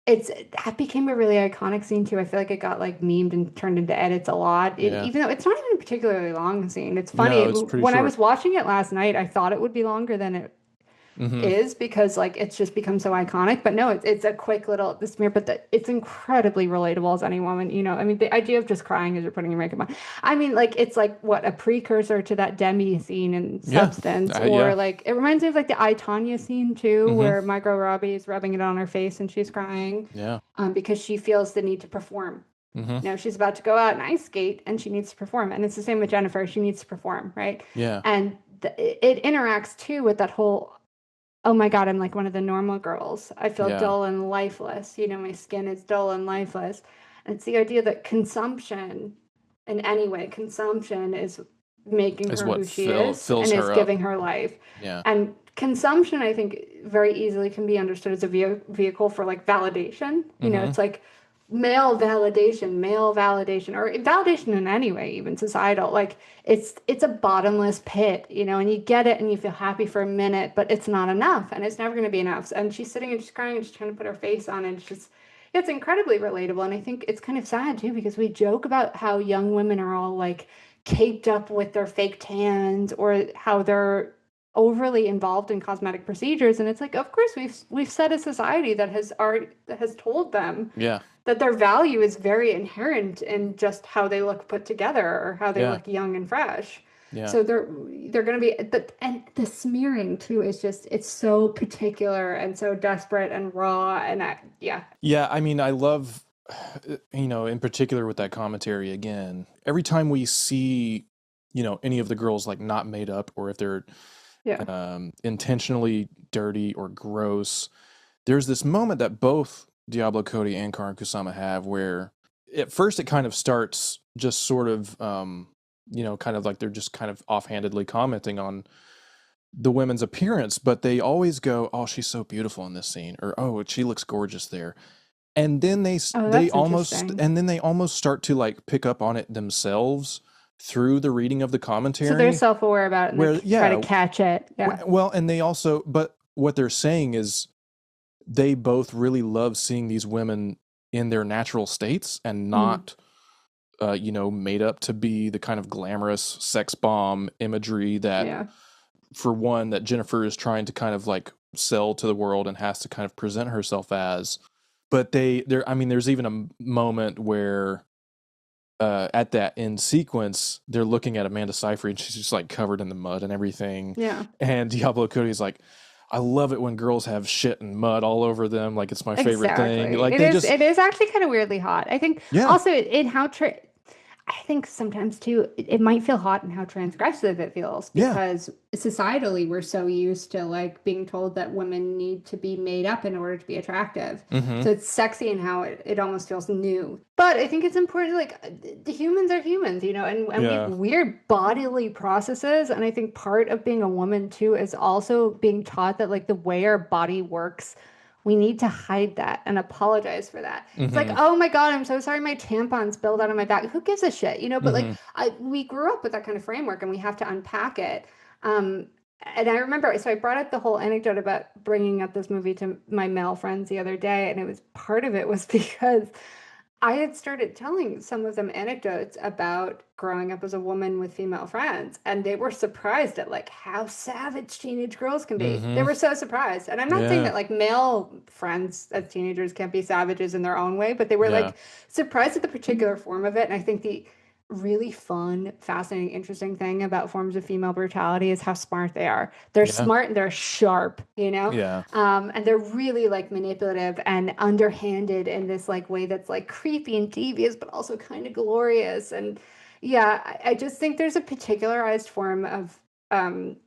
that became a really iconic scene too. I feel like it got like memed and turned into edits a lot, even though it's not even a particularly long scene. It's funny. No, it's when short. I was watching it last night, I thought it would be longer than it is because like it's just become so iconic. But no, it's a quick little smear, but it's incredibly relatable as any woman. The idea of just crying as you're putting your makeup on. Like it's like what a precursor to that Demi scene in Substance, or like it reminds me of like the I, Tonya scene too, where Margot Robbie is rubbing it on her face and she's crying. Because she feels the need to perform. She's about to go out and ice skate and she needs to perform, and it's the same with Jennifer. She needs to perform, right? And it interacts too with that whole, oh my God, I'm like one of the normal girls. I feel dull and lifeless. My skin is dull and lifeless. And it's the idea that consumption, in any way, consumption is making her who she is and is giving her life. And consumption, I think, very easily can be understood as a vehicle for like validation. It's like male validation, or validation in any way, even societal. Like it's a bottomless pit, and you get it and you feel happy for a minute, but it's not enough, and it's never going to be enough. And she's sitting and she's crying and she's trying to put her face on, and it's incredibly relatable. And I think it's kind of sad too, because we joke about how young women are all like caked up with their fake tans, or how they're overly involved in cosmetic procedures, and it's like, of course we've set a society that has told them Yeah. that their value is very inherent in just how they look put together, or how they Yeah. look young and fresh. Yeah. So they're going to be, but and the smearing too is just, it's so particular and so desperate and raw, and yeah. Yeah, I mean, I love, in particular with that commentary again, every time we see, any of the girls like not made up, or if they're Yeah. intentionally dirty or gross, there's this moment that both Diablo Cody and Karyn Kusama have where at first it kind of starts just sort of, kind of like they're just kind of offhandedly commenting on the women's appearance, but they always go, "Oh, she's so beautiful in this scene," or "Oh, she looks gorgeous there." And then Oh, they that's almost interesting. and then they almost start to like pick up on it themselves through the reading of the So they're commentary, self-aware about it and they where try to yeah, catch it. Yeah. well, and they also, but what they're saying is they both really love seeing these women in their natural states and Mm. not made up to be the kind of glamorous sex bomb imagery that, Yeah. for one, that Jennifer is trying to kind of like sell to the world and has to kind of present herself as. But I mean, there's even a moment where at that end sequence, they're looking at Amanda Seyfried and she's just like covered in the mud and everything. Yeah. And Diablo Cody's like, I love it when girls have shit and mud all over them. Like, it's my favorite thing. Exactly. Like, they just, It is actually kind of weirdly hot. I think yeah, also in how I think sometimes too it might feel hot in how transgressive it feels, yeah. because societally we're so used to like being told that women need to be made up in order to be attractive. Mm-hmm. So it's sexy in how it almost feels new. But I think it's important, like the humans are humans, and we have Yeah. weird bodily processes. And I think part of being a woman too is also being taught that like the way our body works, we need to hide that and apologize for that. It's like, Mm-hmm. oh my God, I'm so sorry my tampon spilled out of my back. Who gives a shit? But like Mm-hmm. we grew up with that kind of framework and we have to unpack it. Um, and I remember, so I brought up the whole anecdote about bringing up this movie to my male friends the other day, and it was part of it was because I had started telling some of them anecdotes about growing up as a woman with female friends, and they were surprised at like how savage teenage girls can be. They Mm-hmm. were so surprised. And I'm not saying Yeah. that like male friends as teenagers can't be savages in their own way, but they were Yeah. like surprised at the particular form of it. And I think the really fun, fascinating, interesting thing about forms of female brutality is how smart they are. They're Yeah. smart and they're sharp, Yeah. and they're really like manipulative and underhanded in this like way that's like creepy and devious, but also kind of glorious. And yeah, I just think there's a particularized form of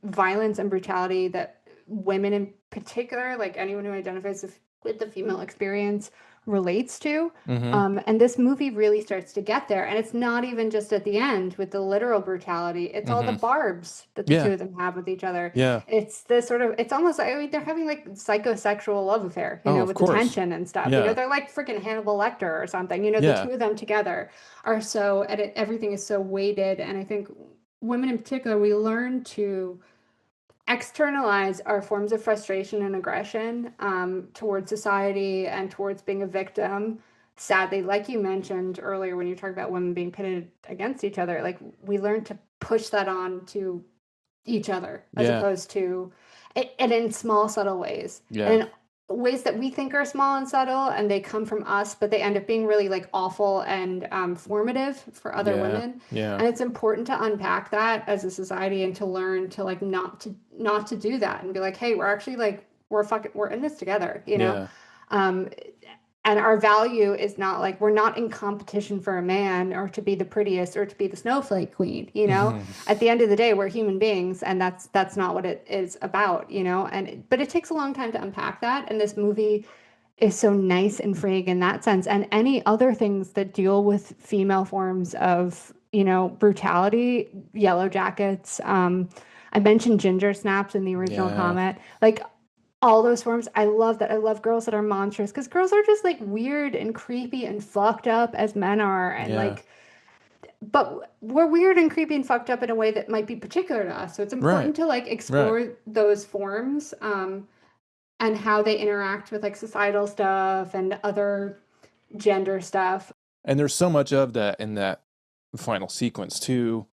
violence and brutality that women in particular, like anyone who identifies with the female experience, relates to. Mm-hmm. And this movie really starts to get there. And it's not even just at the end with the literal brutality, it's all the Mm-hmm. barbs that the two Yeah. of them have with each other. Yeah. It's this sort of, it's almost like, I mean, they're having like psychosexual love affair, Oh, of with the course. tension and stuff. Yeah. They're like freaking Hannibal Lecter or something. The Yeah. two of them together are so, and everything is so weighted. And I think women in particular, we learn to externalize our forms of frustration and aggression towards society and towards being a victim. Sadly, like you mentioned earlier when you talked about women being pitted against each other, like we learn to push that on to each other as Yeah. opposed to, and in small, subtle ways. Yeah. And in ways that we think are small and subtle, and they come from us, but they end up being really like awful and formative for other Yeah. women. Yeah. And it's important to unpack that as a society and to learn to like not to do that and be like, hey, we're actually like we're in this together. Yeah. Um, and our value is not like we're not in competition for a man or to be the prettiest or to be the snowflake queen. Mm-hmm. At the end of the day, we're human beings, and that's not what it is about. And but it takes a long time to unpack that, and this movie is so nice and freeing in that sense. And any other things that deal with female forms of brutality, yellow jackets, I mentioned ginger snaps in the original Yeah. comment, like all those forms. I love that. I love girls that are monstrous because girls are just like weird and creepy and fucked up as men are. And Yeah. like, but we're weird and creepy and fucked up in a way that might be particular to us. So it's Right. important to like Right. explore those forms and how they interact with like societal stuff and other gender stuff. And there's so much of that in that final sequence too.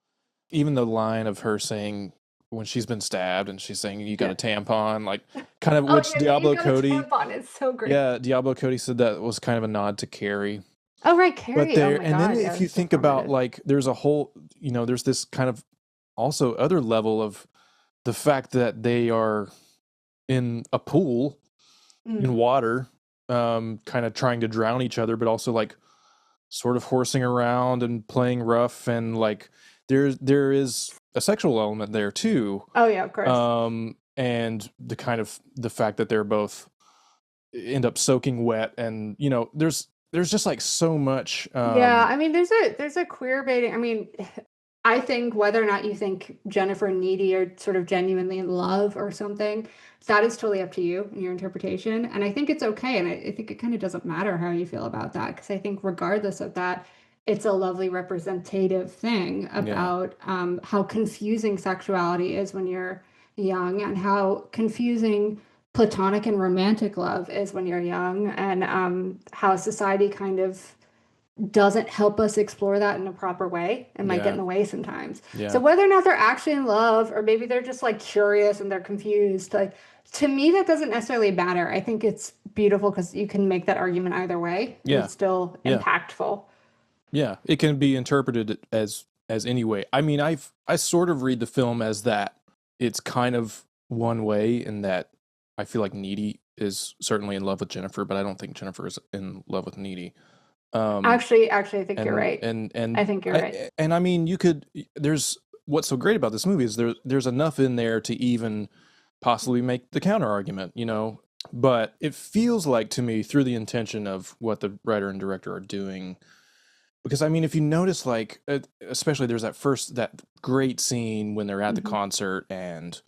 Even the line of her saying when she's been stabbed and she's saying you got Yeah. a tampon, like kind of, Oh, which yeah, you Diablo got a Cody, tampon. It's so great. yeah, Diablo Cody said that was kind of a nod to Carrie. Oh, right, But Carrie. Oh there, my and then God. Yeah, if you it's so think about formative. like, there's a whole, there's this kind of also other level of the fact that they are in a pool in Mm. water, kind of trying to drown each other, but also like sort of horsing around and playing rough, and like there is a sexual element there too, Oh, yeah, of course. and the fact that they're both end up soaking wet, and there's just like so much. Yeah, I mean, there's a queer baiting. I mean, I think whether or not you think Jennifer and Needy are sort of genuinely in love or something, that is totally up to you and your interpretation. And I think it's okay. And I think it kind of doesn't matter how you feel about that, because I think regardless of that, it's a lovely representative thing Yeah, about how confusing sexuality is when you're young, and how confusing platonic and romantic love is when you're young, and how society kind of doesn't help us explore that in a proper way and might get in yeah, the way sometimes. So yeah, whether or not they're actually in love, or maybe they're just like curious and they're confused, like to me that doesn't necessarily matter. I think it's beautiful because you can make that argument either way and yeah, it's still yeah, impactful. yeah. It can be interpreted as any way. I mean, I sort of read the film as that it's kind of one way, in that I feel like Needy is certainly in love with Jennifer, but I don't think Jennifer is in love with Needy. Um, Actually, I think you're and right. and I and think you're right. I mean, you could. There's what's so great about this movie is there's enough in there to even possibly make the counter argument. But it feels like to me, through the intention of what the writer and director are doing, because I mean, if you notice, like especially there's that great scene when they're at the Mhm. concert, and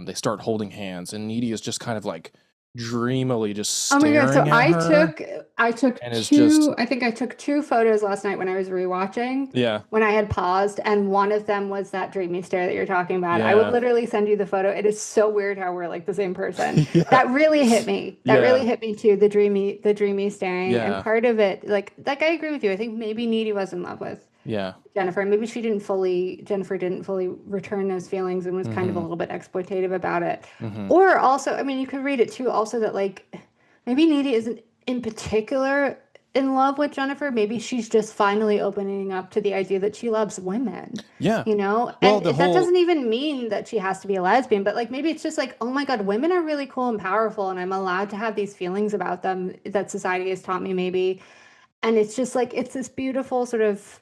they start holding hands, and Needy is just kind of like dreamily just Oh my God. So staring at her, I took and is just, two, I think I took two photos last night when I was rewatching, yeah, when I had paused, and one of them was that dreamy stare that you're talking about. I would yeah, literally send you the photo. It is so weird how we're like the same person. yeah, That really hit me. That really yeah, hit me too, the dreamy staring. And yeah, part of it, like I agree with you. I think maybe Needy was in love with yeah. Jennifer. Maybe Jennifer didn't fully return those feelings and was kind of a Mm-hmm. little bit exploitative about it. Mm-hmm. Or also, I mean, you could read it too, also that like maybe Needy isn't in particular in love with Jennifer. Maybe she's just finally opening up to the idea that she loves women, Yeah. you know? Well, And the that whole, doesn't even mean that she has to be a lesbian, but like maybe it's just like, oh my God, women are really cool and powerful, and I'm allowed to have these feelings about them that society has taught me, maybe. And it's just like, it's this beautiful sort of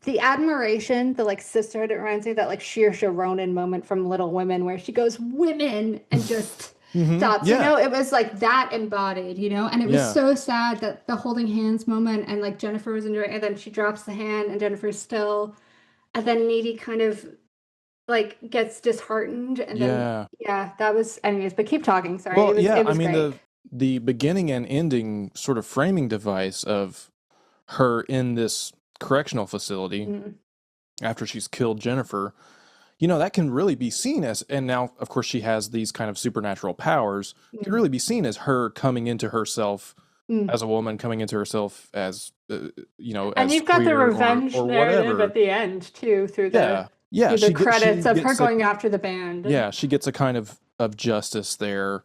the admiration, the like sisterhood. It reminds me of that like Saoirse Ronan moment from Little Women where she goes, women, and just hmm, stops. yeah, It was like that embodied, and it was yeah, so sad that the holding hands moment, and like Jennifer was enjoying, and then she drops the hand and Jennifer's still, and then Needy kind of like gets disheartened, and then yeah. yeah, that was anyways, but keep talking. Sorry. Well, yeah. It I was mean, great. the beginning and ending sort of framing device of her in this correctional facility Mm, after she's killed Jennifer, that can really be seen as, and now, of course, she has these kind of supernatural powers, can mm, really be seen as her coming into herself mm. as a woman, coming into herself as, And as you've got the queer revenge or narrative at whatever. the end too, Yeah. Yeah. through the She credits of her gets a, going after the band. yeah, she gets a kind of justice there,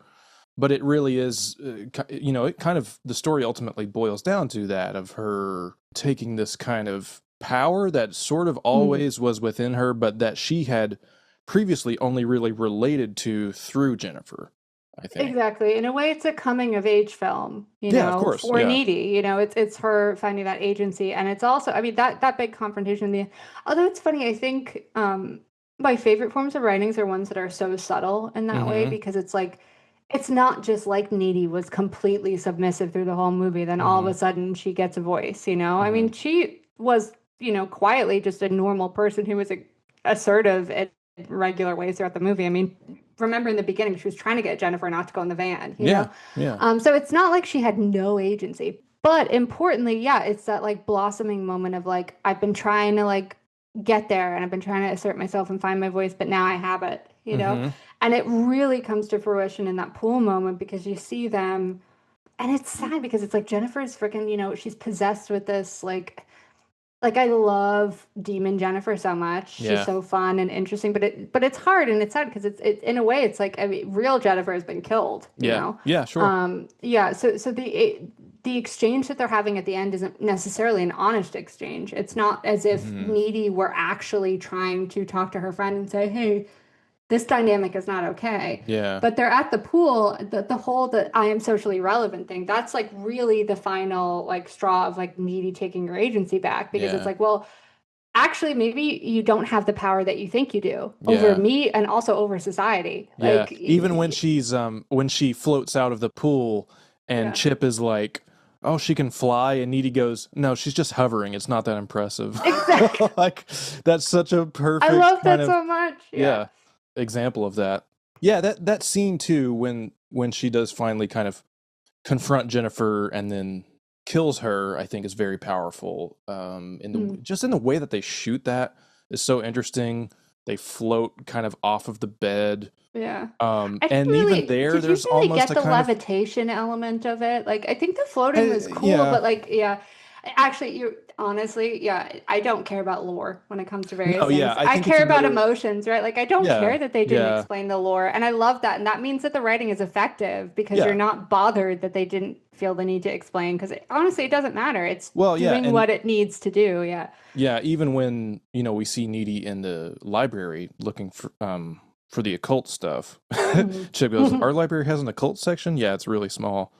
but it really is, it kind of, the story ultimately boils down to that, of her taking this kind of power that sort of Mm. always was within her, but that she had previously only really related to through Jennifer, I think. Exactly. In a way, it's a coming of age film, Yeah, of course. for Yeah. Needy. It's her finding that agency, and it's also, I mean, that big confrontation. Although it's funny, I think my favorite forms of writings are ones that are so subtle in that way, Mm-hmm. because it's like it's not just like Needy was completely submissive through the whole movie, then all of Mm-hmm. a sudden she gets a voice. I Mm-hmm. mean, she was quietly just a normal person who was assertive and regular ways throughout the movie. I mean, remember in the beginning, she was trying to get Jennifer not to go in the van, you know? So it's not like she had no agency. But importantly, yeah, it's that like blossoming moment of like, I've been trying to like get there and I've been trying to assert myself and find my voice, but now I have it, you know? And it really comes to fruition in that pool moment because you see them, and it's sad because it's like Jennifer's freaking, you know, she's possessed with this like I love Demon Jennifer so much. She's so fun and interesting, but it's hard and it's sad because it's in a way it's like, I mean, real Jennifer has been killed, you know? Yeah, sure. So the exchange that they're having at the end isn't necessarily an honest exchange. It's not as if Needy were actually trying to talk to her friend and say, hey, this dynamic is not okay. Yeah. But they're at the pool, the whole that I am socially relevant thing, that's like really the final like straw of like Needy taking her agency back because it's like, well, actually maybe you don't have the power that you think you do over me and also over society. Like even when when she floats out of the pool and Chip is like, oh, she can fly, and Needy goes, no, she's just hovering, it's not that impressive. Exactly. Like that's such a perfect I love that so much. Example of that. Yeah, that scene too when she does finally kind of confront Jennifer and then kills her, I think is very powerful. Just in the way that they shoot that is so interesting. They float kind of off of the bed. And really, even there, there's really almost get a the levitation element of it. Like I think the floating was cool, but like actually, you honestly, I don't care about lore when it comes to various things. I care about emotions, right? Like I don't care that they didn't explain the lore, and I love that, and that means that the writing is effective because you're not bothered that they didn't feel the need to explain because honestly, it doesn't matter. It's doing what it needs to do. Yeah, even when we see Needy in the library looking for the occult stuff, Chip goes, "Our library has an occult section. Yeah, it's really small."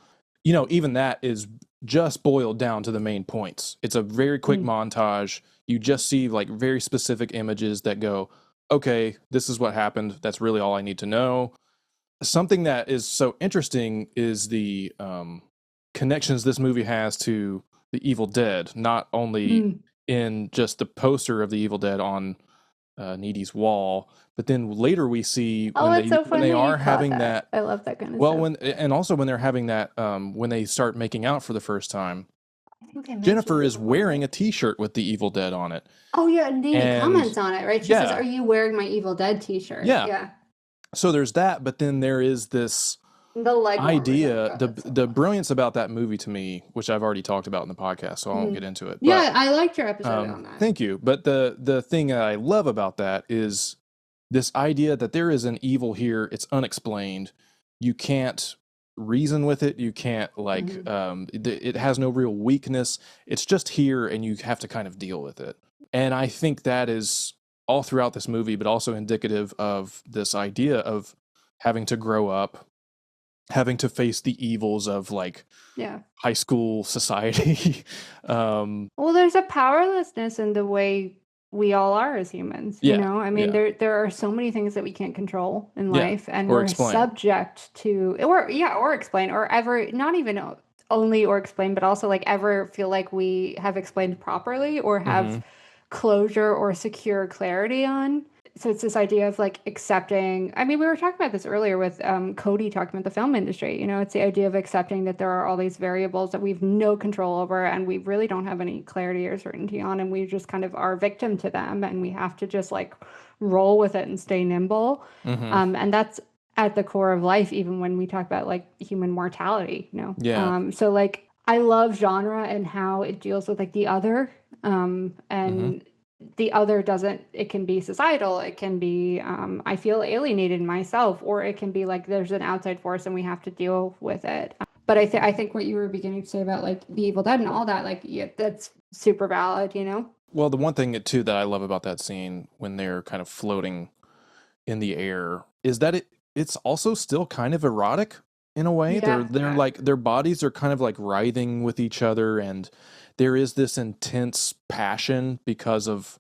Even that is just boiled down to the main points. It's a very quick montage. You just see like very specific images that go, okay, this is what happened. That's really all I need to know. Something that is so interesting is the connections this movie has to the Evil Dead, not only in just the poster of the Evil Dead on Needy's wall, but then later we see when they are having that. I love that kind of stuff. And also when they're having that, when they start making out for the first time, Jennifer is wearing a T-shirt with the Evil Dead on it. Oh yeah, and Needy comments on it, right? She says, "Are you wearing my Evil Dead T-shirt?" Yeah. So there's that, but then there is this idea, the brilliance about that movie to me, which I've already talked about in the podcast, so I won't get into it. But, I liked your episode on that. Thank you. But the thing that I love about that is this idea that there is an evil here. It's unexplained. You can't reason with it. You can't it has no real weakness. It's just here, and you have to kind of deal with it. And I think that is all throughout this movie, but also indicative of this idea of having to grow up, having to face the evils of high school society. Well, there's a powerlessness in the way we all are as humans. You know, I mean, there are so many things that we can't control in life, and we're subject to, or explain, or ever not even only or explain, but also like ever feel like we have explained properly or have closure or secure clarity on. So it's this idea of like accepting. I mean, we were talking about this earlier with Cody talking about the film industry. It's the idea of accepting that there are all these variables that we've no control over and we really don't have any clarity or certainty on, and we just kind of are victim to them, and we have to just like roll with it and stay nimble. And that's at the core of life, even when we talk about like human mortality. So like I love genre and how it deals with like the other, and the other doesn't, it can be societal, it can be I feel alienated myself, or it can be like there's an outside force and we have to deal with it. But I think what you were beginning to say about like the Evil Dead and all that, like that's super valid. Well, the one thing too that I love about that scene when they're kind of floating in the air is that it's also still kind of erotic in a way. They're like, their bodies are kind of like writhing with each other, and there is this intense passion because of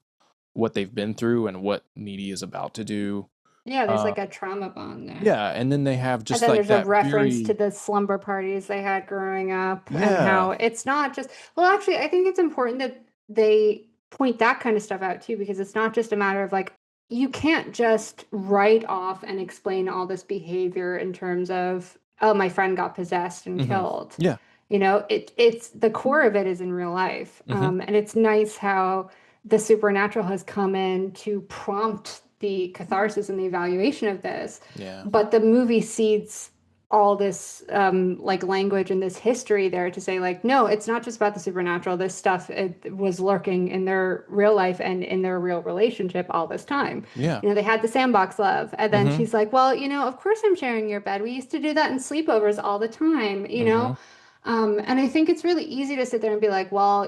what they've been through and what Needy is about to do. Yeah, there's like a trauma bond there. Yeah, and then they have just and then like there's a reference to the slumber parties they had growing up, and how it's not just, well, actually, I think it's important that they point that kind of stuff out too, because it's not just a matter of like you can't just write off and explain all this behavior in terms of, oh, my friend got possessed and Hmm. killed. Yeah. It's the core of it is in real life. Hmm. And it's nice how the supernatural has come in to prompt the catharsis and the evaluation of this. Yeah. But the movie seeds all this like language and this history there to say like, no, it's not just about the supernatural. This stuff it was lurking in their real life and in their real relationship all this time. Yeah. They had the sandbox love. And then Hmm. she's like, well, of course I'm sharing your bed. We used to do that in sleepovers all the time. Hmm. And I think it's really easy to sit there and be like, well,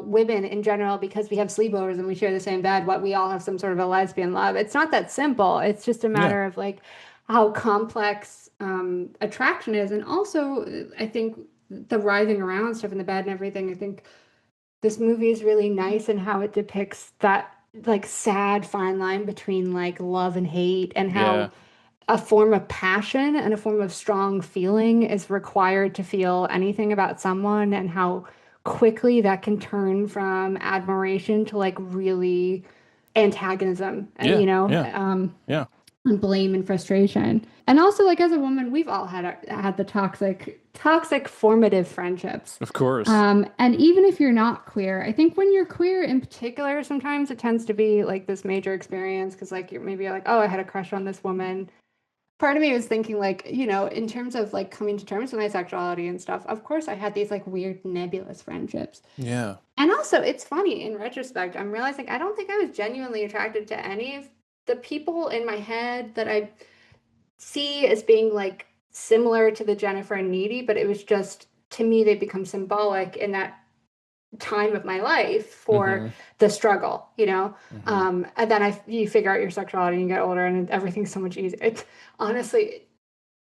women in general, because we have sleepovers and we share the same bed, what we all have some sort of a lesbian love. It's not that simple. It's just a Yeah. matter of like how complex attraction is. And also, I think the writhing around stuff in the bed and everything, I think this movie is really nice in how it depicts that like sad fine line between like love and hate and Yeah. how a form of passion and a form of strong feeling is required to feel anything about someone and how quickly that can turn from admiration to like really antagonism, Yeah. Yeah. Yeah. and blame and frustration. And also like as a woman, we've all had the toxic formative friendships. Of course. And even if you're not queer, I think when you're queer in particular, sometimes it tends to be like this major experience because like you're like, oh, I had a crush on this woman. Part of me was thinking like, in terms of like coming to terms with my sexuality and stuff, of course I had these like weird nebulous friendships. Yeah. And also it's funny in retrospect, I'm realizing I don't think I was genuinely attracted to any of the people in my head that I see as being like similar to the Jennifer and Needy, but it was just to me they become symbolic in that time of my life for Hmm. the struggle. Hmm. And then you figure out your sexuality and you get older and everything's so much easier. It's honestly,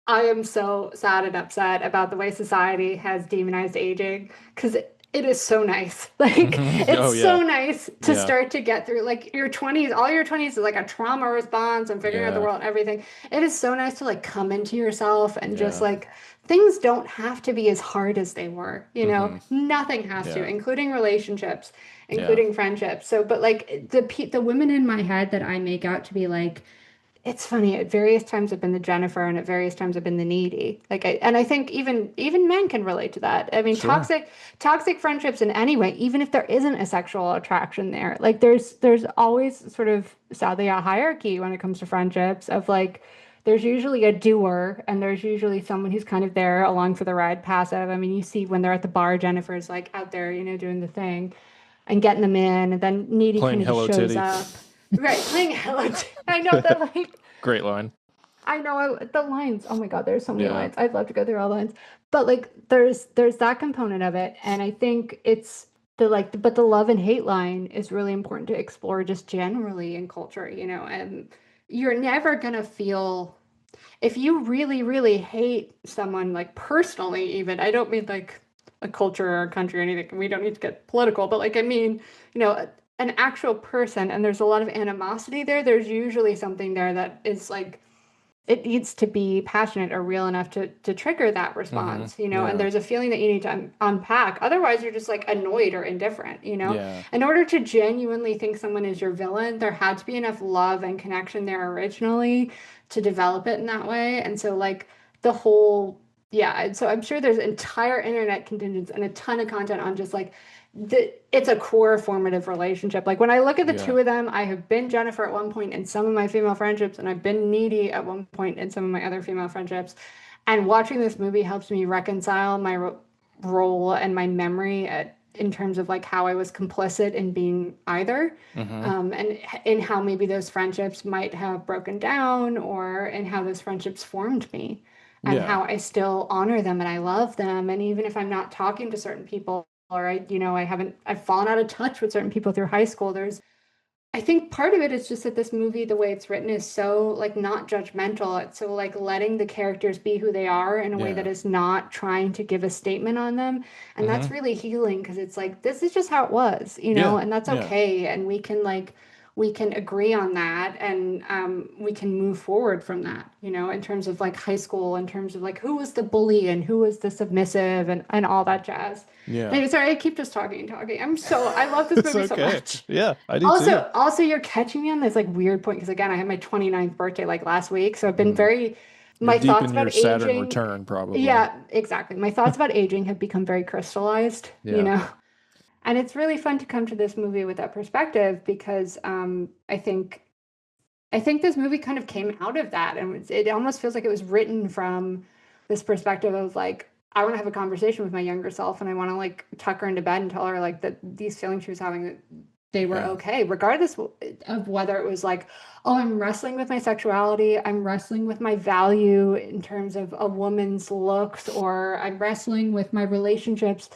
I am so sad and upset about the way society has demonized aging because it is so nice. Like, Hmm. Oh it's yeah. so nice to Yeah. start to get through like your 20s, all your 20s is like a trauma response and figuring out the Yeah. world and everything. It is so nice to like come into yourself and just Yeah. like things don't have to be as hard as they were. Hmm. Nothing has to, Yeah. including relationships, Yeah. including friendships. So, but like the women in my head that I make out to be like it's funny. At various times, I've been the Jennifer, and at various times, I've been the needy. And I think even men can relate to that. I mean, Sure. toxic friendships in any way, even if there isn't a sexual attraction there, like there's always sort of sadly a hierarchy when it comes to friendships of like there's usually a doer and there's usually someone who's kind of there along for the ride, passive. I mean, you see when they're at the bar, Jennifer's like out there, doing the thing and getting them in, and then needy Playing kind of just Hello shows Titty. up. Right, playing Hello. I know that like Great line. I know the lines. Oh my God, there's so many Yeah. lines. I'd love to go through all the lines. But like there's that component of it. And I think it's but the love and hate line is really important to explore just generally in culture. And you're never gonna feel if you really, really hate someone like personally, even, I don't mean like a culture or a country or anything. We don't need to get political, but like I mean, an actual person and there's a lot of animosity there. There's usually something there that is like it needs to be passionate or real enough to trigger that Hmm. response. And Yeah. there's a feeling that you need to unpack. Otherwise, you're just like annoyed or indifferent. Yeah. In order to genuinely think someone is your villain, there had to be enough love and connection there originally to develop it in that way. And so, like, the whole, yeah. And so I'm sure there's entire internet contingents and a ton of content on just like it's a core formative relationship. Like when I look at the Yeah. two of them, I have been Jennifer at one point in some of my female friendships, and I've been needy at one point in some of my other female friendships. And watching this movie helps me reconcile my role and my memory in terms of like how I was complicit in being either, Hmm. and in how maybe those friendships might have broken down, or in how those friendships formed me, and Yeah. how I still honor them and I love them. And even if I'm not talking to certain people or I've fallen out of touch with certain people through high school. I think part of it is just that this movie, the way it's written, is so like not judgmental. It's so like letting the characters be who they are in a way that Yeah. is not trying to give a statement on them. And that's Hmm. really healing because it's like, this is just how it was, Yeah. and that's Yeah. okay. And we can we can agree on that, and we can move forward from that, in terms of like high school, in terms of like who was the bully and who was the submissive and all that jazz. Yeah. Anyway, sorry, I keep just talking and talking. I love this It's movie so okay. much. Yeah, I do too. Also, you're catching me on this like weird point because again, I had my 29th birthday like last week, so I've been Mhm. very You're my deep thoughts in your about Saturn aging. return, probably. Yeah, exactly. My thoughts about aging have become very crystallized, Yeah. And it's really fun to come to this movie with that perspective because I think this movie kind of came out of that, and it almost feels like it was written from this perspective of like I want to have a conversation with my younger self, and I want to like tuck her into bed and tell her like that these feelings she was having that they were Yeah. okay, regardless of whether it was like, oh, I'm wrestling with my sexuality, I'm wrestling with my value in terms of a woman's looks, or I'm wrestling with my relationships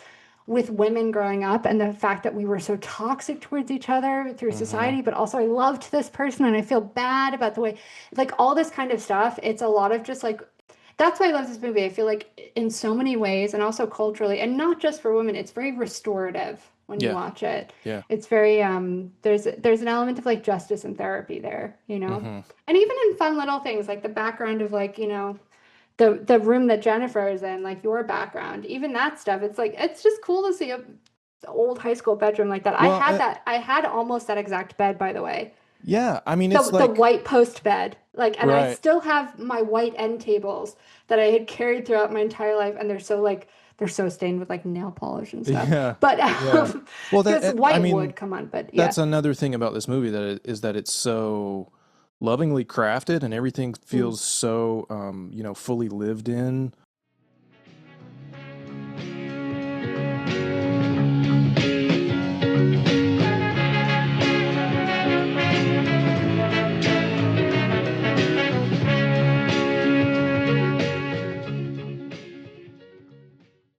with women growing up and the fact that we were so toxic towards each other through Hmm. society, but also I loved this person and I feel bad about the way, like all this kind of stuff. It's a lot of just like, that's why I love this movie. I feel like in so many ways, and also culturally, and not just for women, it's very restorative when you Yeah. watch it. Yeah. It's very there's an element of like justice and therapy there, Hmm. And even in fun little things like the background of like, the room that Jennifer is in, like your background, even that stuff. It's like it's just cool to see a old high school bedroom like that. I Well, had that. I had almost that exact bed, by the way. yeah. I mean, it's The like, white post bed. Like, and I right. still have my white end tables that I had carried throughout my entire life, and they're so stained with like nail polish and stuff. Yeah. But Yeah. Well, because I white mean, wood, come on, but yeah. that's another thing about this movie is that it's so lovingly crafted and everything Mm, feels so, fully lived in.